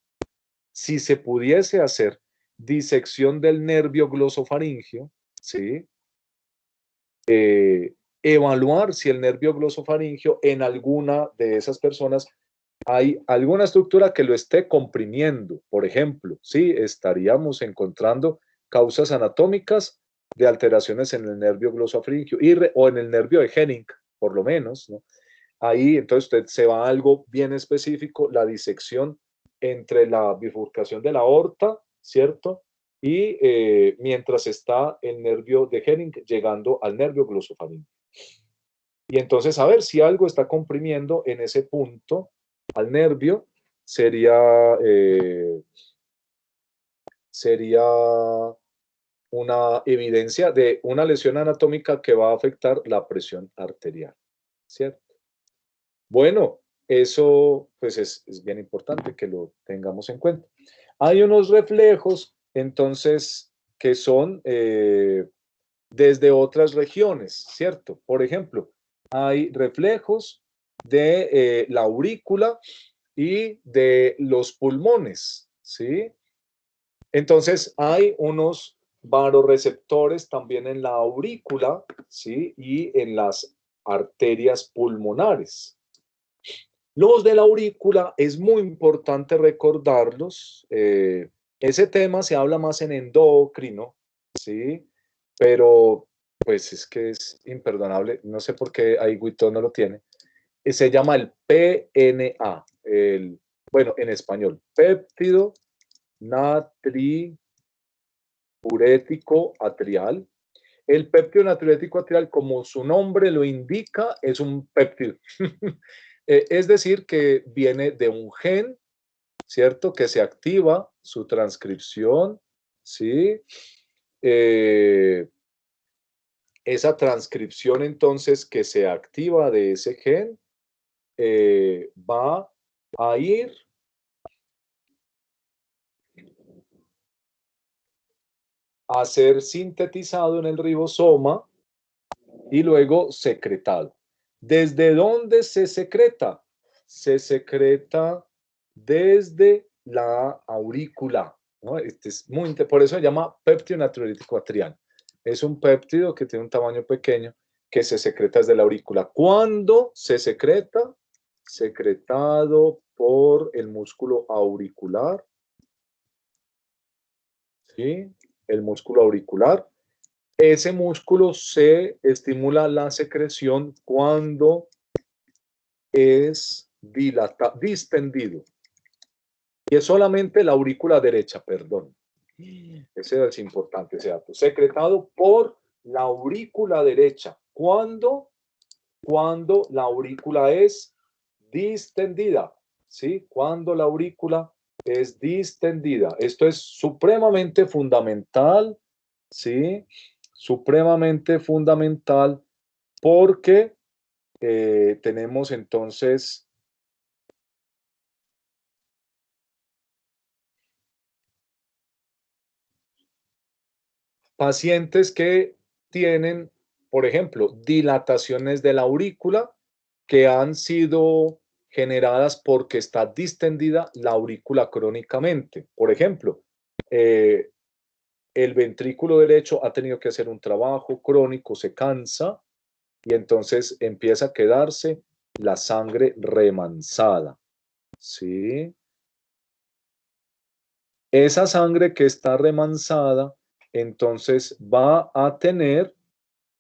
Speaker 1: si se pudiese hacer disección del nervio glosofaringio, ¿sí? Evaluar si el nervio glosofaringio en alguna de esas personas hay alguna estructura que lo esté comprimiendo, por ejemplo, ¿sí? Estaríamos encontrando causas anatómicas de alteraciones en el nervio glosofaringio o en el nervio de Hennig, por lo menos, ¿no? Ahí entonces usted se va a algo bien específico, la disección entre la bifurcación de la aorta, ¿cierto? Y mientras está el nervio de Hennig llegando al nervio glosofaringio. Y entonces a ver si algo está comprimiendo en ese punto al nervio, sería una evidencia de una lesión anatómica que va a afectar la presión arterial, ¿cierto? Bueno, eso pues es bien importante que lo tengamos en cuenta. Hay unos reflejos, entonces, que son desde otras regiones, ¿cierto? Por ejemplo, hay reflejos de la aurícula y de los pulmones, ¿sí? Entonces, hay unos varoreceptores también en la aurícula, ¿sí? Y en las arterias pulmonares. Los de la aurícula es muy importante recordarlos. Ese tema se habla más en endocrino, ¿sí? Pero pues es que es imperdonable. No sé por qué ahí Guitón no lo tiene. Se llama el PNA, bueno, en español, péptido natriurético atrial. El péptido natriurético atrial, como su nombre lo indica, es un péptido. Es decir, que viene de un gen, ¿cierto? Que se activa su transcripción, ¿sí? Esa transcripción entonces que se activa de ese gen va a ir a ser sintetizado en el ribosoma y luego secretado. ¿Desde dónde se secreta? Se secreta desde la aurícula, ¿no? Por eso se llama péptido natriurético atrial. Es un péptido que tiene un tamaño pequeño que se secreta desde la aurícula. ¿Cuándo se secreta? Secretado por el músculo auricular, ¿sí? El músculo auricular. Ese músculo se estimula la secreción cuando es distendido. Y es solamente la aurícula derecha, perdón. Ese es importante, ese dato. Secretado por la aurícula derecha. ¿Cuándo? Cuando la aurícula es distendida. ¿Sí? Cuando la aurícula es distendida. Esto es supremamente fundamental. ¿Sí? Supremamente fundamental porque tenemos entonces pacientes que tienen, por ejemplo, dilataciones de la aurícula que han sido generadas porque está distendida la aurícula crónicamente. Por ejemplo, el ventrículo derecho ha tenido que hacer un trabajo crónico, se cansa y entonces empieza a quedarse la sangre remansada. ¿Sí? Esa sangre que está remansada, entonces va a tener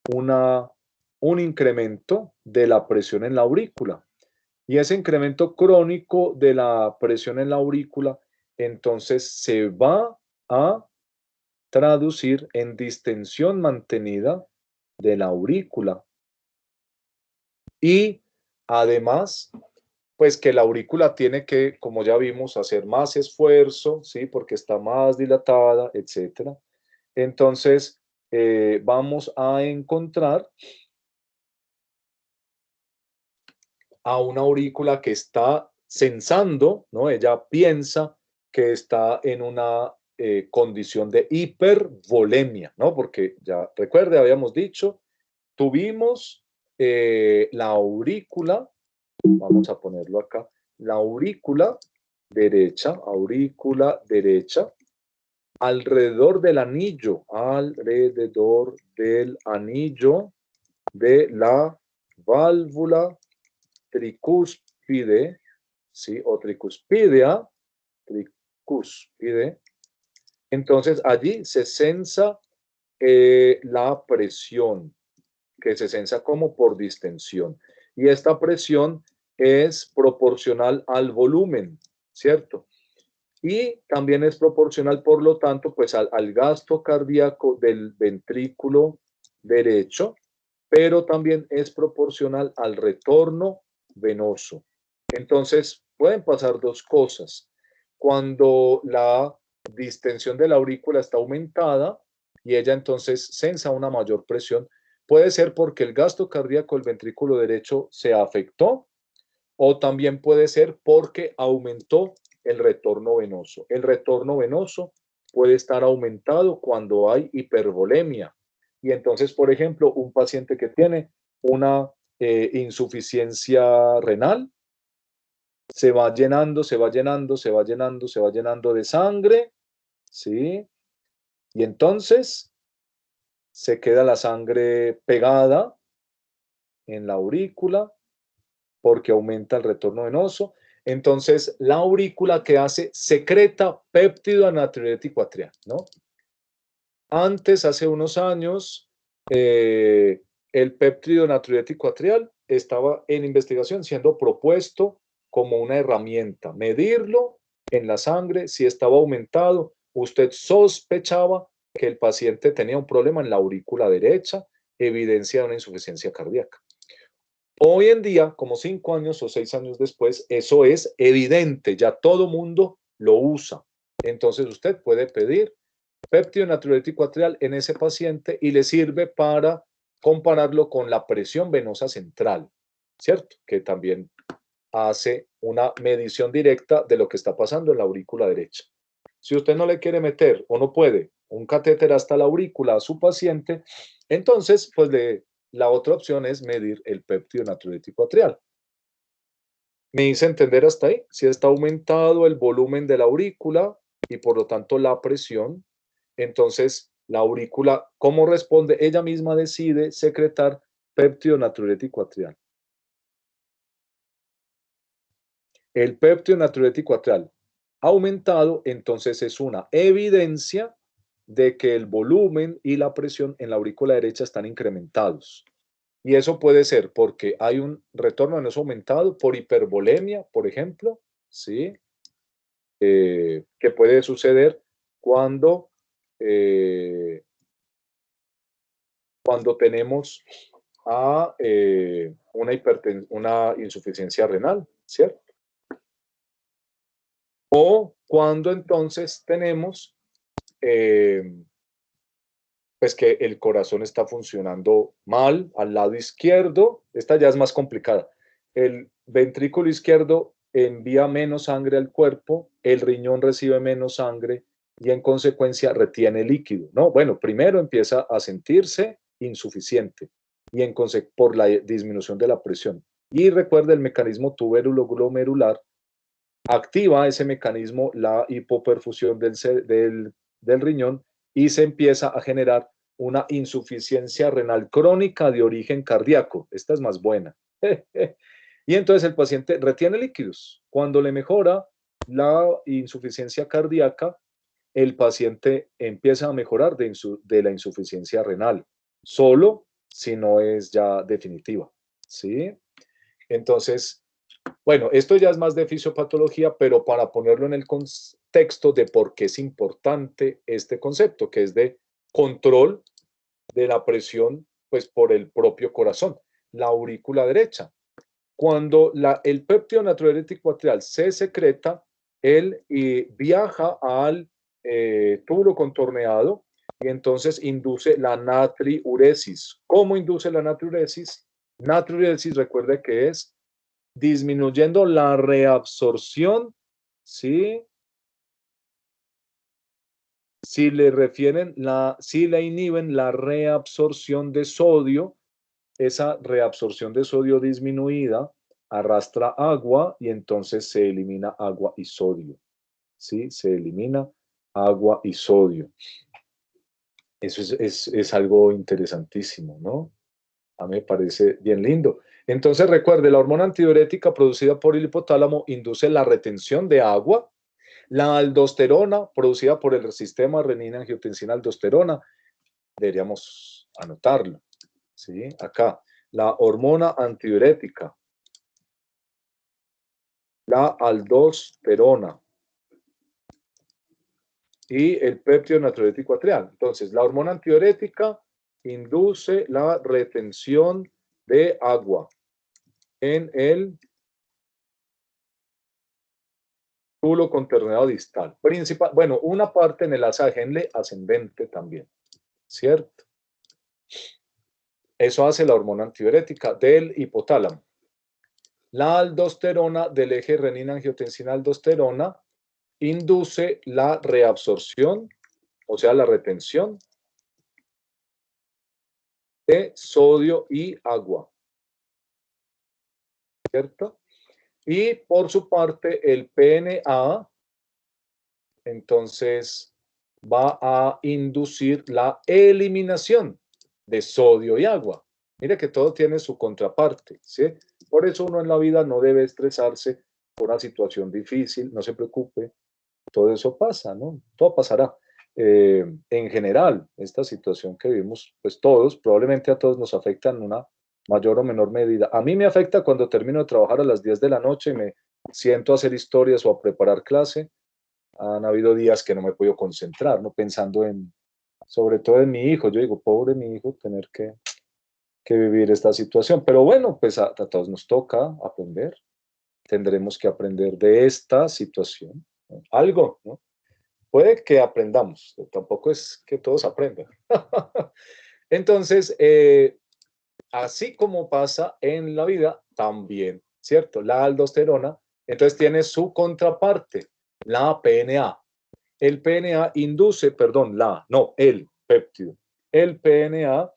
Speaker 1: un incremento de la presión en la aurícula. Y ese incremento crónico de la presión en la aurícula, entonces se va a traducir en distensión mantenida de la aurícula. Y además, pues que la aurícula tiene que, como ya vimos, hacer más esfuerzo, ¿sí? Porque está más dilatada, etc. Entonces, vamos a encontrar a una aurícula que está sensando, ¿no? Ella piensa que está en una condición de hipervolemia, ¿no? Porque ya recuerde, habíamos dicho, tuvimos la aurícula, vamos a ponerlo acá, la aurícula derecha, alrededor del anillo de la válvula tricúspide, ¿sí? O tricúspidea, tricúspide. Entonces allí se sensa la presión, que se sensa como por distensión. Y esta presión es proporcional al volumen, ¿cierto? Y también es proporcional, por lo tanto, pues al gasto cardíaco del ventrículo derecho, pero también es proporcional al retorno venoso. Entonces, pueden pasar dos cosas. Cuando la distensión de la aurícula está aumentada y ella entonces sensa una mayor presión, puede ser porque el gasto cardíaco del ventrículo derecho se afectó, o también puede ser porque aumentó el retorno venoso. El retorno venoso puede estar aumentado cuando hay hipervolemia. Y entonces, por ejemplo, un paciente que tiene una insuficiencia renal se va llenando, se va llenando, se va llenando, se va llenando de sangre, ¿sí? Y entonces se queda la sangre pegada en la aurícula porque aumenta el retorno venoso. Entonces, la aurícula, que hace, secreta péptido anatriurético atrial, ¿no? Antes, hace unos años, el péptido natriurético atrial estaba en investigación, siendo propuesto como una herramienta. Medirlo en la sangre, si estaba aumentado, usted sospechaba que el paciente tenía un problema en la aurícula derecha, evidencia de una insuficiencia cardíaca. Hoy en día, como 5 años o 6 años después, eso es evidente, ya todo mundo lo usa. Entonces usted puede pedir péptido natriurético atrial en ese paciente y le sirve para compararlo con la presión venosa central, ¿cierto? Que también hace una medición directa de lo que está pasando en la aurícula derecha. Si usted no le quiere meter o no puede un catéter hasta la aurícula a su paciente, entonces, pues la otra opción es medir el péptido natriurético atrial. ¿Me hice entender hasta ahí? Si está aumentado el volumen de la aurícula y por lo tanto la presión, entonces la aurícula, ¿cómo responde? Ella misma decide secretar péptido natriurético atrial. El péptido natriurético atrial aumentado, entonces es una evidencia de que el volumen y la presión en la aurícula derecha están incrementados. Y eso puede ser porque hay un retorno venoso aumentado por hipervolemia, por ejemplo, ¿sí? Que puede suceder cuando, cuando tenemos a una insuficiencia renal, ¿cierto? O cuando entonces tenemos pues que el corazón está funcionando mal al lado izquierdo. Esta ya es más complicada. El ventrículo izquierdo envía menos sangre al cuerpo, el riñón recibe menos sangre y en consecuencia retiene líquido, ¿no? Bueno, primero empieza a sentirse insuficiente y por la disminución de la presión. Y recuerda el mecanismo tubérculo-glomerular, activa ese mecanismo la hipoperfusión del riñón y se empieza a generar una insuficiencia renal crónica de origen cardíaco. Esta es más buena. Y entonces el paciente retiene líquidos. Cuando le mejora la insuficiencia cardíaca, el paciente empieza a mejorar de la insuficiencia renal, solo si no es ya definitiva, ¿sí? Entonces, bueno, esto ya es más de fisiopatología, pero para ponerlo en el texto de por qué es importante este concepto, que es de control de la presión, pues por el propio corazón, la aurícula derecha. Cuando el péptido natriurético atrial se secreta, él viaja al túbulo contorneado y entonces induce la natriuresis. ¿Cómo induce la natriuresis? Natriuresis, recuerde que es disminuyendo la reabsorción, ¿sí? Si le inhiben la reabsorción de sodio, esa reabsorción de sodio disminuida arrastra agua y entonces se elimina agua y sodio. ¿Sí? Se elimina agua y sodio. Eso es algo interesantísimo, ¿no? A mí me parece bien lindo. Entonces recuerde, la hormona antidiurética producida por el hipotálamo induce la retención de agua. La aldosterona producida por el sistema renina-angiotensina-aldosterona, deberíamos anotarlo. ¿Sí? Acá, la hormona antidiurética, la aldosterona y el péptido natriurético atrial. Entonces, la hormona antidiurética induce la retención de agua en el túbulo contorneado distal. Bueno, una parte en el asa de Henle ascendente también, ¿cierto? Eso hace la hormona antidiurética del hipotálamo. La aldosterona del eje renina-angiotensina-aldosterona induce la reabsorción, o sea, la retención de sodio y agua, ¿cierto? Y por su parte, el PNA, entonces, va a inducir la eliminación de sodio y agua. Mire que todo tiene su contraparte, ¿sí? Por eso uno en la vida no debe estresarse por una situación difícil, no se preocupe, todo eso pasa, ¿no? Todo pasará. En general, esta situación que vivimos, pues todos, probablemente a todos nos afecta en una mayor o menor medida. A mí me afecta cuando termino de trabajar a las 10 de la noche y me siento a hacer historias o a preparar clase. Han habido días que no me he podido concentrar, ¿no? Pensando sobre todo en mi hijo. Yo digo, pobre mi hijo, tener que vivir esta situación. Pero bueno, pues a todos nos toca aprender. Tendremos que aprender de esta situación, ¿no? Algo, ¿no? Puede que aprendamos, tampoco es que todos aprendan. Entonces, así como pasa en la vida, también, ¿cierto? La aldosterona, entonces tiene su contraparte, la PNA. El PNA induce, perdón, el péptido. El PNA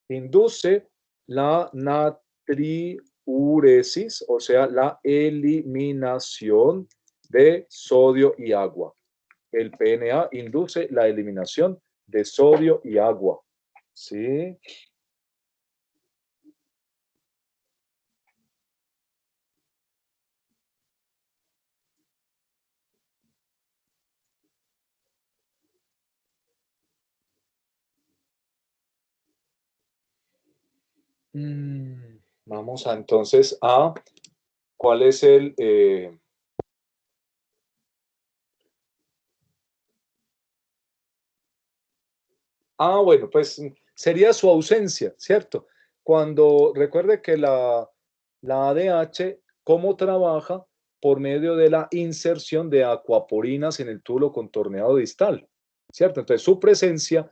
Speaker 1: induce la natriuresis, o sea, la eliminación de sodio y agua. El PNA induce la eliminación de sodio y agua. ¿Sí? Vamos entonces a cuál es bueno, pues sería su ausencia, ¿cierto? Cuando recuerde que la ADH, ¿cómo trabaja? Por medio de la inserción de acuaporinas en el túbulo contorneado distal, ¿cierto? Entonces su presencia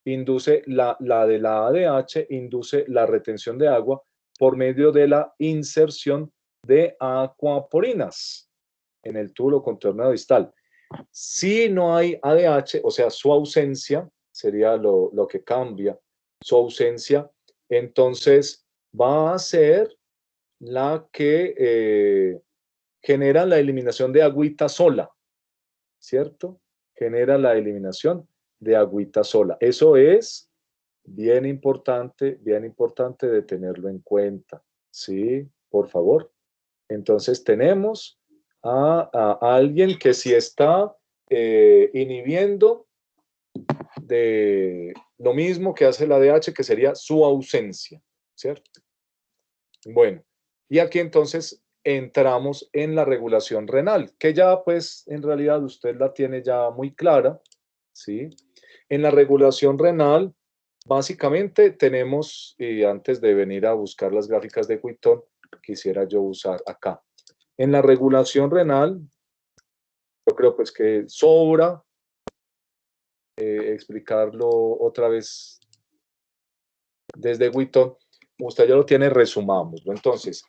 Speaker 1: induce, la de la ADH induce la retención de agua por medio de la inserción de acuaporinas en el túbulo contorneado distal. Si no hay ADH, o sea, su ausencia, sería lo que cambia, su ausencia, entonces va a ser la que genera la eliminación de agüita sola, ¿cierto? Genera la eliminación de agüita sola. Eso es bien importante de tenerlo en cuenta, ¿sí? Por favor. Entonces tenemos a alguien que sí está inhibiendo de lo mismo que hace la ADH, que sería su ausencia, ¿cierto? Bueno, y aquí entonces entramos en la regulación renal, que ya pues en realidad usted la tiene ya muy clara, ¿sí? En la regulación renal, básicamente tenemos, y antes de venir a buscar las gráficas de Wheaton, quisiera yo usar acá. En la regulación renal, yo creo pues que sobra explicarlo otra vez desde Wheaton. Usted ya lo tiene, resumámoslo. Entonces,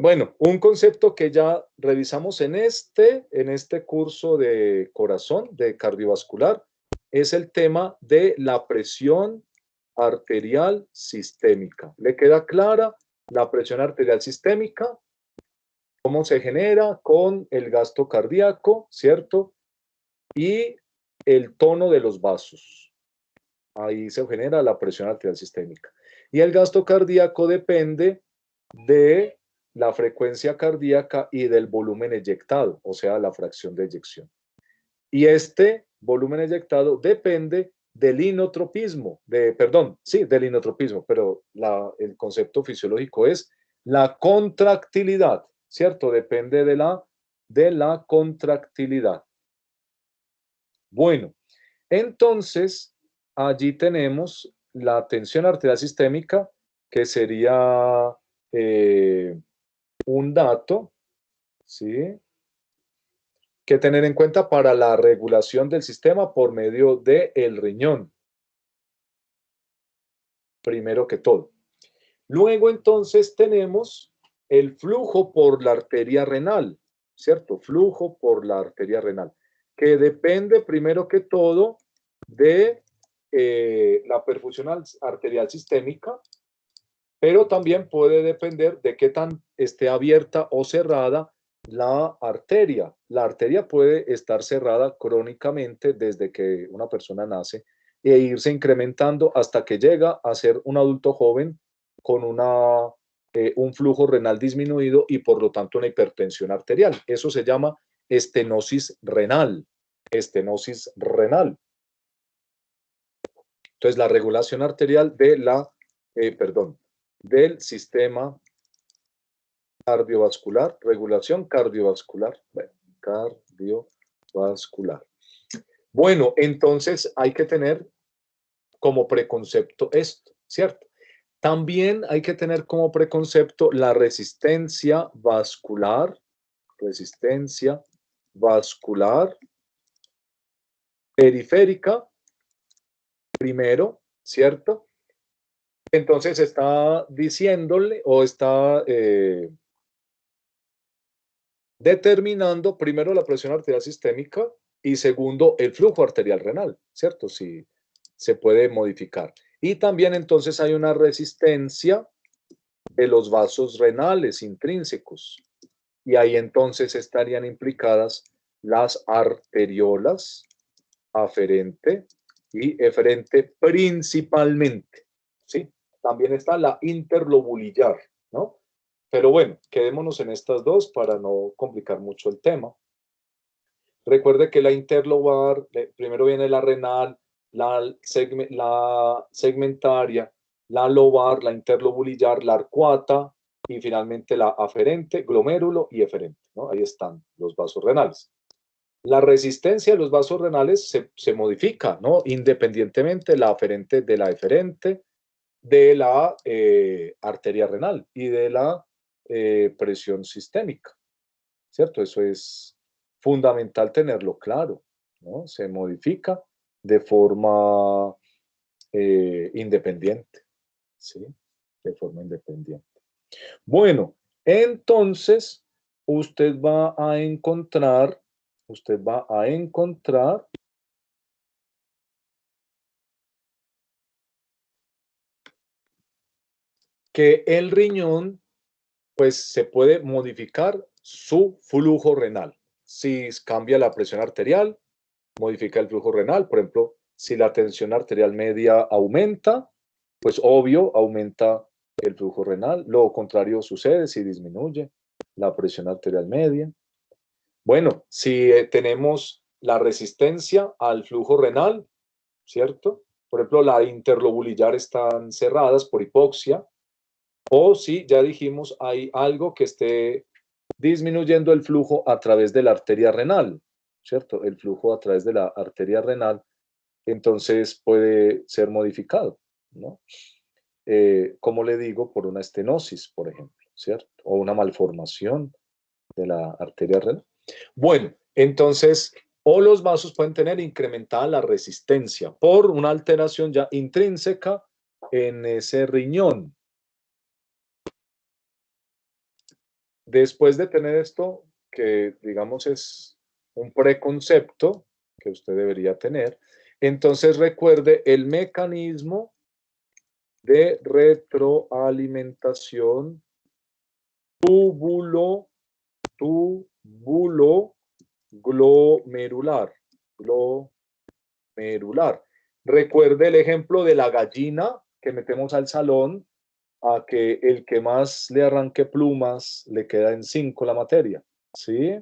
Speaker 1: bueno, un concepto que ya revisamos en este curso de corazón, de cardiovascular, es el tema de la presión arterial sistémica. ¿Le queda clara la presión arterial sistémica? ¿Cómo se genera? Con el gasto cardíaco, ¿cierto? Y el tono de los vasos. Ahí se genera la presión arterial sistémica. Y el gasto cardíaco depende de la frecuencia cardíaca y del volumen eyectado, o sea, la fracción de eyección. Y este volumen eyectado depende del inotropismo, del inotropismo, pero el concepto fisiológico es la contractilidad, ¿cierto? Depende de la contractilidad. Bueno, entonces allí tenemos la tensión arterial sistémica, que sería un dato, ¿sí?, que tener en cuenta para la regulación del sistema por medio del riñón, primero que todo. Luego entonces tenemos el flujo por la arteria renal, ¿cierto? Flujo por la arteria renal, que depende primero que todo de la perfusión arterial sistémica, pero también puede depender de qué tan esté abierta o cerrada la arteria. La arteria puede estar cerrada crónicamente desde que una persona nace e irse incrementando hasta que llega a ser un adulto joven con un flujo renal disminuido y por lo tanto una hipertensión arterial. Eso se llama estenosis renal. Estenosis renal. Entonces, la regulación arterial del sistema cardiovascular, regulación cardiovascular. Bueno, cardiovascular. Bueno, entonces hay que tener como preconcepto esto, ¿cierto? También hay que tener como preconcepto la resistencia vascular periférica, primero, ¿cierto? Entonces está diciéndole o está determinando primero la presión arterial sistémica y segundo el flujo arterial renal, ¿cierto? Si se puede modificar. Y también entonces hay una resistencia de los vasos renales intrínsecos. Y ahí entonces estarían implicadas las arteriolas aferente y eferente principalmente, ¿sí? También está la interlobulillar, ¿no? Pero bueno, quedémonos en estas dos para no complicar mucho el tema. Recuerde que la interlobar, primero viene la renal, la segmentaria, la lobar, la interlobulillar, la arcuata y finalmente la aferente, glomérulo y eferente, ¿no? Ahí están los vasos renales. La resistencia de los vasos renales se modifica, ¿no? Independientemente la aferente de la eferente, de la arteria renal y de la presión sistémica, ¿cierto? Eso es fundamental tenerlo claro, ¿no? Se modifica de forma independiente, ¿sí? De forma independiente. Bueno, entonces usted va a encontrar que el riñón, pues se puede modificar su flujo renal. Si cambia la presión arterial, modifica el flujo renal. Por ejemplo, si la tensión arterial media aumenta, pues obvio aumenta el flujo renal. Lo contrario sucede si disminuye la presión arterial media. Bueno, si tenemos la resistencia al flujo renal, ¿cierto? Por ejemplo, la interlobulillar están cerradas por hipoxia, o si ya dijimos hay algo que esté disminuyendo el flujo a través de la arteria renal, ¿cierto? El flujo a través de la arteria renal, entonces puede ser modificado, ¿no? Como le digo, por una estenosis, por ejemplo, ¿cierto? O una malformación de la arteria renal. Bueno, entonces, o los vasos pueden tener incrementada la resistencia por una alteración ya intrínseca en ese riñón. Después de tener esto, que digamos es un preconcepto que usted debería tener, entonces recuerde el mecanismo de retroalimentación túbulo glomerular. Glomerular. Recuerde el ejemplo de la gallina que metemos al salón, a que el que más le arranque plumas le queda en 5 la materia, ¿sí?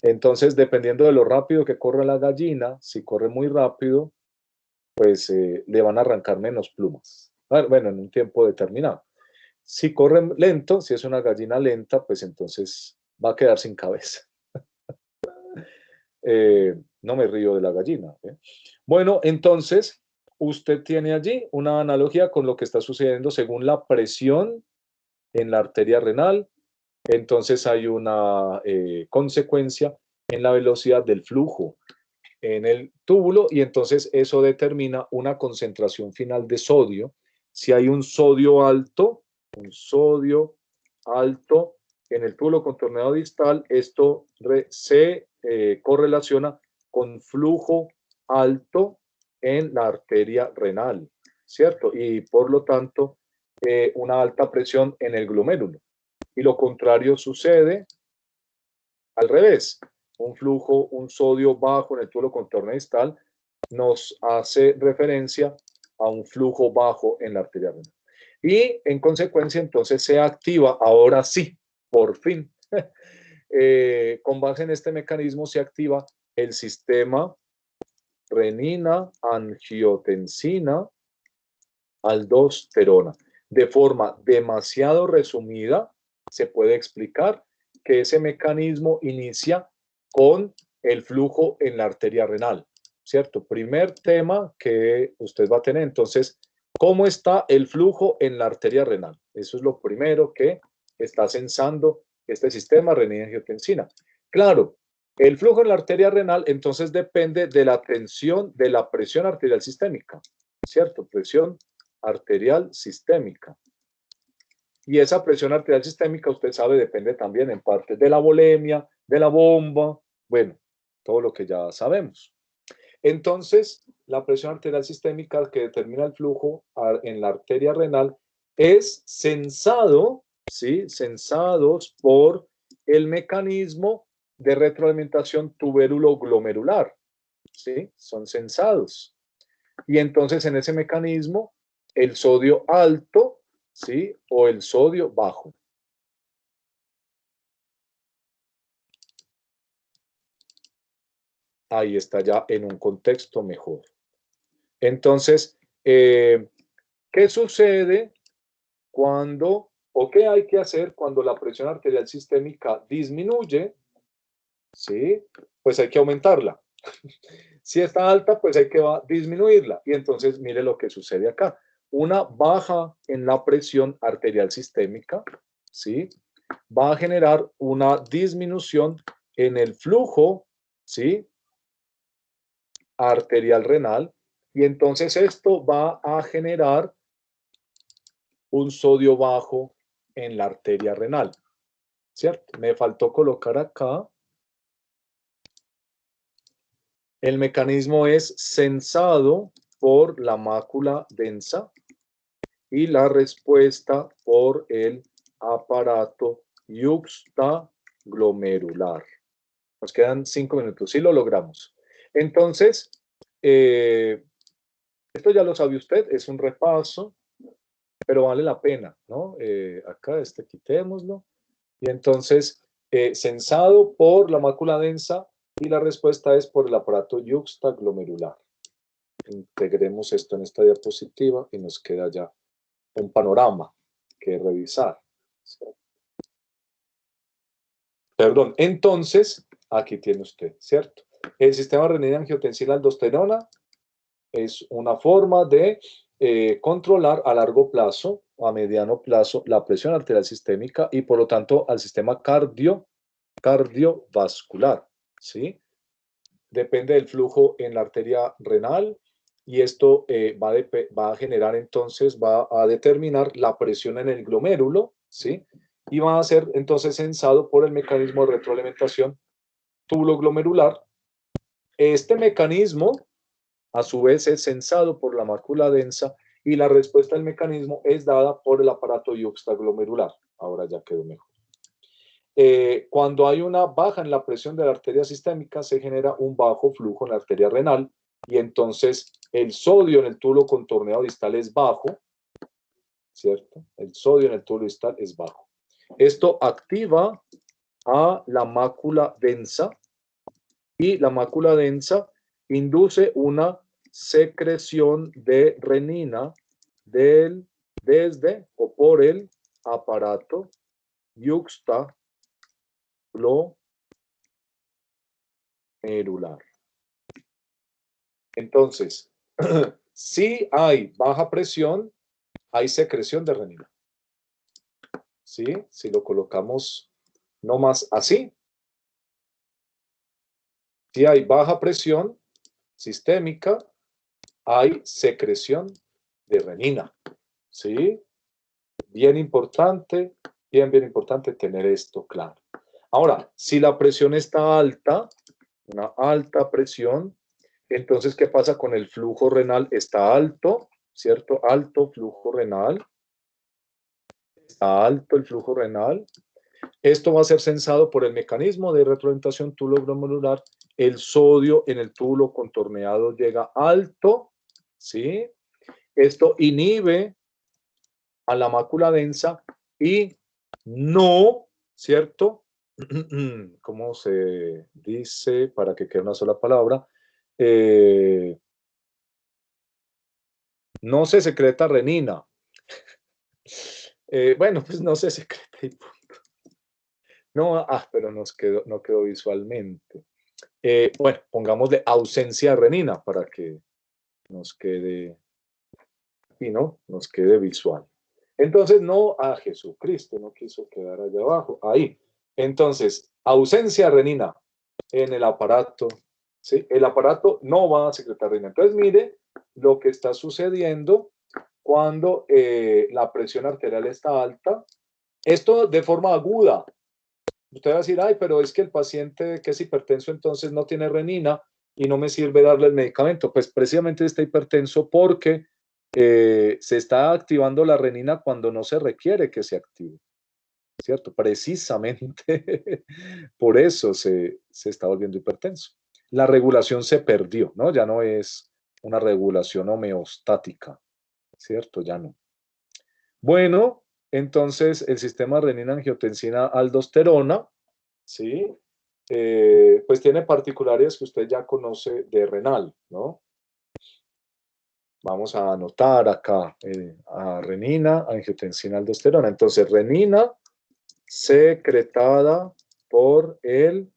Speaker 1: Entonces, dependiendo de lo rápido que corre la gallina, si corre muy rápido, pues le van a arrancar menos plumas. Bueno, en un tiempo determinado. Si corre lento, si es una gallina lenta, pues entonces va a quedar sin cabeza. No me río de la gallina. Bueno, entonces, usted tiene allí una analogía con lo que está sucediendo según la presión en la arteria renal. Entonces hay una consecuencia en la velocidad del flujo en el túbulo y entonces eso determina una concentración final de sodio. Si hay un sodio alto en el túbulo contorneado distal, esto se correlaciona con flujo alto en la arteria renal, ¿cierto? Y por lo tanto, una alta presión en el glomérulo. Y lo contrario sucede al revés. Un sodio bajo en el túbulo contorno distal nos hace referencia a un flujo bajo en la arteria renal. Y en consecuencia, entonces se activa, ahora sí, por fin, con base en este mecanismo se activa el sistema renina, angiotensina, aldosterona. De forma demasiado resumida, se puede explicar que ese mecanismo inicia con el flujo en la arteria renal, ¿cierto? Primer tema que usted va a tener, entonces, ¿cómo está el flujo en la arteria renal? Eso es lo primero que está censando este sistema renina-angiotensina. Claro, el flujo en la arteria renal entonces depende de la tensión, de la presión arterial sistémica, ¿cierto? Presión arterial sistémica. Y esa presión arterial sistémica, usted sabe, depende también en parte de la volemia, de la bomba, bueno, todo lo que ya sabemos. Entonces, la presión arterial sistémica que determina el flujo en la arteria renal es censado, ¿sí? Censados por el mecanismo de retroalimentación tubérulo-glomerular, ¿sí? Son censados. Y entonces en ese mecanismo, el sodio alto, ¿sí? O el sodio bajo. Ahí está ya en un contexto mejor. Entonces, ¿qué sucede cuando, o qué hay que hacer cuando la presión arterial sistémica disminuye? ¿Sí? Pues hay que aumentarla. Si está alta, pues hay que disminuirla. Y entonces, mire lo que sucede acá. Una baja en la presión arterial sistémica, ¿sí? Va a generar una disminución en el flujo, ¿sí? Arterial renal. Y entonces esto va a generar un sodio bajo en la arteria renal, ¿cierto? Me faltó colocar acá. El mecanismo es censado por la mácula densa y la respuesta por el aparato yuxtaglomerular. Nos quedan 5 minutos, sí lo logramos. Entonces, esto ya lo sabe usted, es un repaso, pero vale la pena, ¿no? Acá quitémoslo. Y entonces, censado por la mácula densa y la respuesta es por el aparato yuxtaglomerular. Integremos esto en esta diapositiva y nos queda ya un panorama que revisar. ¿Sí? Perdón, entonces, aquí tiene usted, ¿cierto? El sistema renina-angiotensina-aldosterona es una forma de controlar a largo plazo o a mediano plazo la presión arterial sistémica y por lo tanto al sistema cardiovascular, ¿sí? Depende del flujo en la arteria renal y esto va a generar entonces, va a determinar la presión en el glomérulo, ¿sí? Y va a ser entonces sensado por el mecanismo de retroalimentación túbulo-glomerular. Este mecanismo, a su vez, es sensado por la mácula densa y la respuesta del mecanismo es dada por el aparato yuxtaglomerular. Ahora ya quedó mejor. Cuando hay una baja en la presión de la arteria sistémica, se genera un bajo flujo en la arteria renal y entonces el sodio en el túbulo contorneado distal es bajo, ¿cierto? El sodio en el túbulo distal es bajo. Esto activa a la mácula densa y la mácula densa induce una secreción de renina desde o por el aparato yuxtaglomerular. Entonces, si hay baja presión, hay secreción de renina. ¿Sí? Si lo colocamos no más así. Si hay baja presión sistémica, hay secreción de renina. ¿Sí? Bien importante tener esto claro. Ahora, si la presión está alta, una alta presión, entonces, ¿qué pasa con el flujo renal? Está alto, ¿cierto? Alto flujo renal. Está alto el flujo renal. Esto va a ser sensado por el mecanismo de retroalimentación túbulo-glomerular. El sodio en el túbulo contorneado llega alto, ¿sí? Esto inhibe a la mácula densa y no, ¿cierto? ¿Cómo se dice para que quede una sola palabra? No se secreta renina. Bueno, pues no se secreta y punto. No, pero no quedó visualmente. Bueno, pongámosle ausencia de renina para que nos quede, y no, nos quede visual. Entonces, no a Jesucristo, no quiso quedar allá abajo, ahí. Entonces, ausencia de renina en el aparato, ¿sí? El aparato no va a secretar renina. Entonces, mire lo que está sucediendo cuando la presión arterial está alta. Esto de forma aguda. Usted va a decir, ay, pero es que el paciente que es hipertenso entonces no tiene renina y no me sirve darle el medicamento. Pues precisamente está hipertenso porque se está activando la renina cuando no se requiere que se active, ¿cierto? Precisamente por eso se está volviendo hipertenso. La regulación se perdió, ¿no? Ya no es una regulación homeostática, ¿cierto? Ya no. Bueno, entonces el sistema renina-angiotensina-aldosterona, ¿sí? Pues tiene particularidades que usted ya conoce de renal, ¿no? Vamos a anotar acá a renina, angiotensina, aldosterona. Entonces, renina secretada por el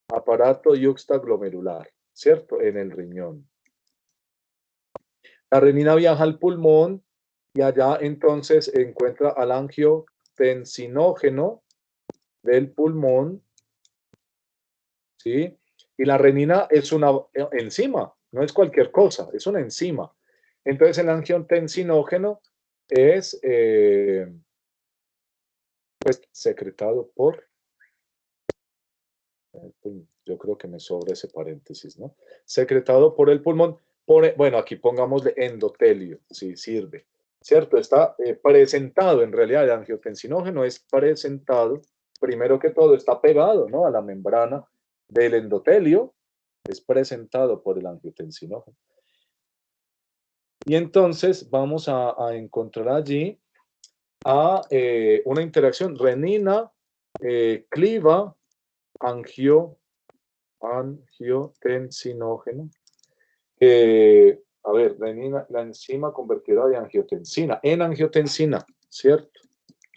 Speaker 1: aparato yuxtaglomerular, ¿cierto? En el riñón. La renina viaja al pulmón y allá entonces encuentra al angiotensinógeno del pulmón, ¿sí? Y la renina es una enzima, no es cualquier cosa, es una enzima. Entonces el angiotensinógeno es pues, secretado por, yo creo que me sobra ese paréntesis, ¿no? Secretado por el pulmón, bueno, aquí pongámosle endotelio, si sirve, ¿cierto? Está presentado, en realidad el angiotensinógeno es presentado, primero que todo está pegado, ¿no? A la membrana del endotelio, es presentado por el angiotensinógeno. Y entonces vamos a encontrar allí a una interacción renina, cliva, angiotensinógeno. A ver, renina, la enzima convertidora de angiotensina, en angiotensina, ¿cierto?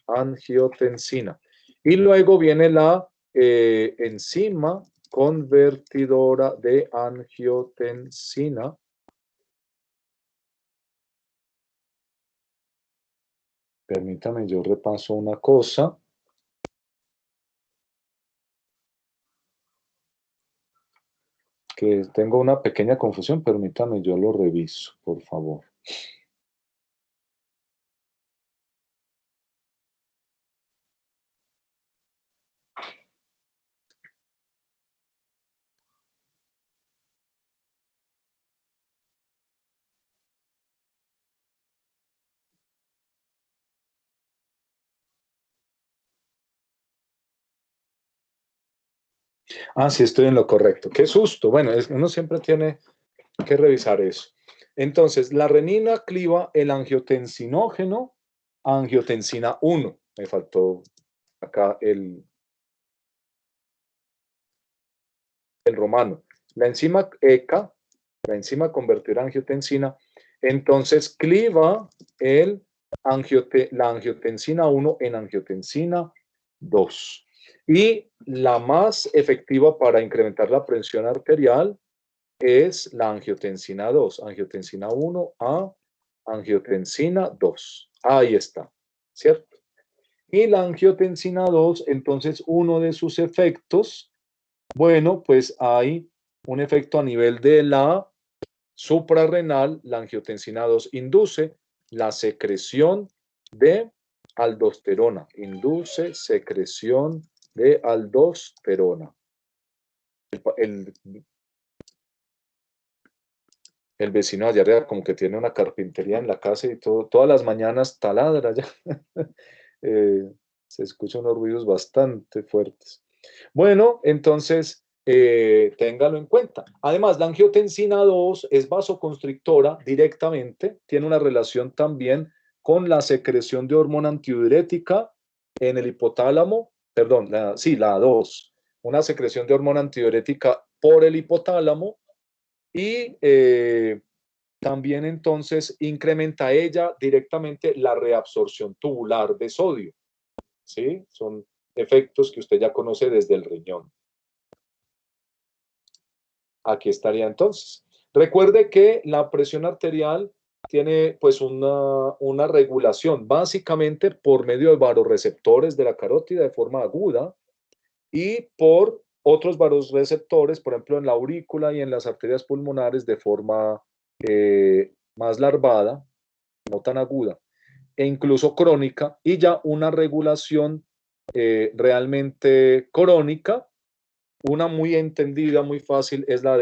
Speaker 1: Angiotensina. Y luego viene la enzima convertidora de angiotensina. Permítame, yo repaso una cosa. Que tengo una pequeña confusión, permítame, yo lo reviso, por favor. Ah, sí, estoy en lo correcto. Qué susto. Bueno, uno siempre tiene que revisar eso. Entonces, la renina cliva el angiotensinógeno a angiotensina 1. Me faltó acá el romano. La enzima ECA, la enzima convertida a angiotensina, entonces cliva la angiotensina 1 en angiotensina 2. Y la más efectiva para incrementar la presión arterial es la angiotensina 2, angiotensina 1 a angiotensina 2. Ahí está, ¿cierto? Y la angiotensina 2, entonces uno de sus efectos, bueno, pues hay un efecto a nivel de la suprarrenal. La angiotensina 2 induce la secreción de aldosterona, induce secreción de aldosterona. El vecino allá arriba como que tiene una carpintería en la casa y todas las mañanas taladra ya. Se escuchan unos ruidos bastante fuertes. Bueno, entonces téngalo en cuenta. Además, la angiotensina 2 es vasoconstrictora directamente, tiene una relación también con la secreción de hormona antidiurética en el hipotálamo, perdón, la 2, una secreción de hormona antidiurética por el hipotálamo y también entonces incrementa ella directamente la reabsorción tubular de sodio. ¿Sí? Son efectos que usted ya conoce desde el riñón. Aquí estaría entonces. Recuerde que la presión arterial tiene pues una regulación básicamente por medio de vasoreceptores de la carótida de forma aguda y por otros vasoreceptores, por ejemplo en la aurícula y en las arterias pulmonares de forma más larvada, no tan aguda, e incluso crónica, y ya una regulación realmente crónica. Una muy entendida, muy fácil, es la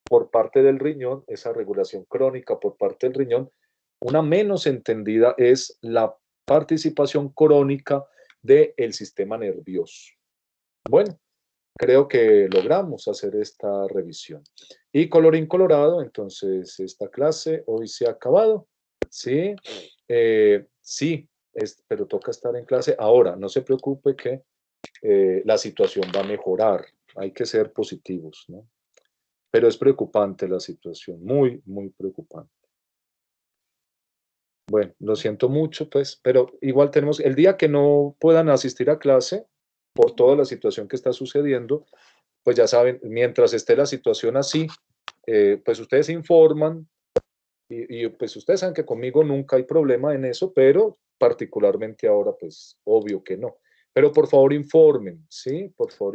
Speaker 1: por parte del riñón, esa regulación crónica por parte del riñón. Una menos entendida es la participación crónica del sistema nervioso. Bueno, creo que logramos hacer esta revisión. Y colorín colorado, entonces esta clase hoy se ha acabado. Sí, sí, pero toca estar en clase ahora. No se preocupe que la situación va a mejorar. Hay que ser positivos, ¿no? Pero es preocupante la situación, muy, muy preocupante. Bueno, lo siento mucho, pues, pero igual tenemos, el día que no puedan asistir a clase, por toda la situación que está sucediendo, pues ya saben, mientras esté la situación así, pues ustedes se informan y pues ustedes saben que conmigo nunca hay problema en eso, pero particularmente ahora, pues obvio que no. Pero por favor informen, ¿sí? Por favor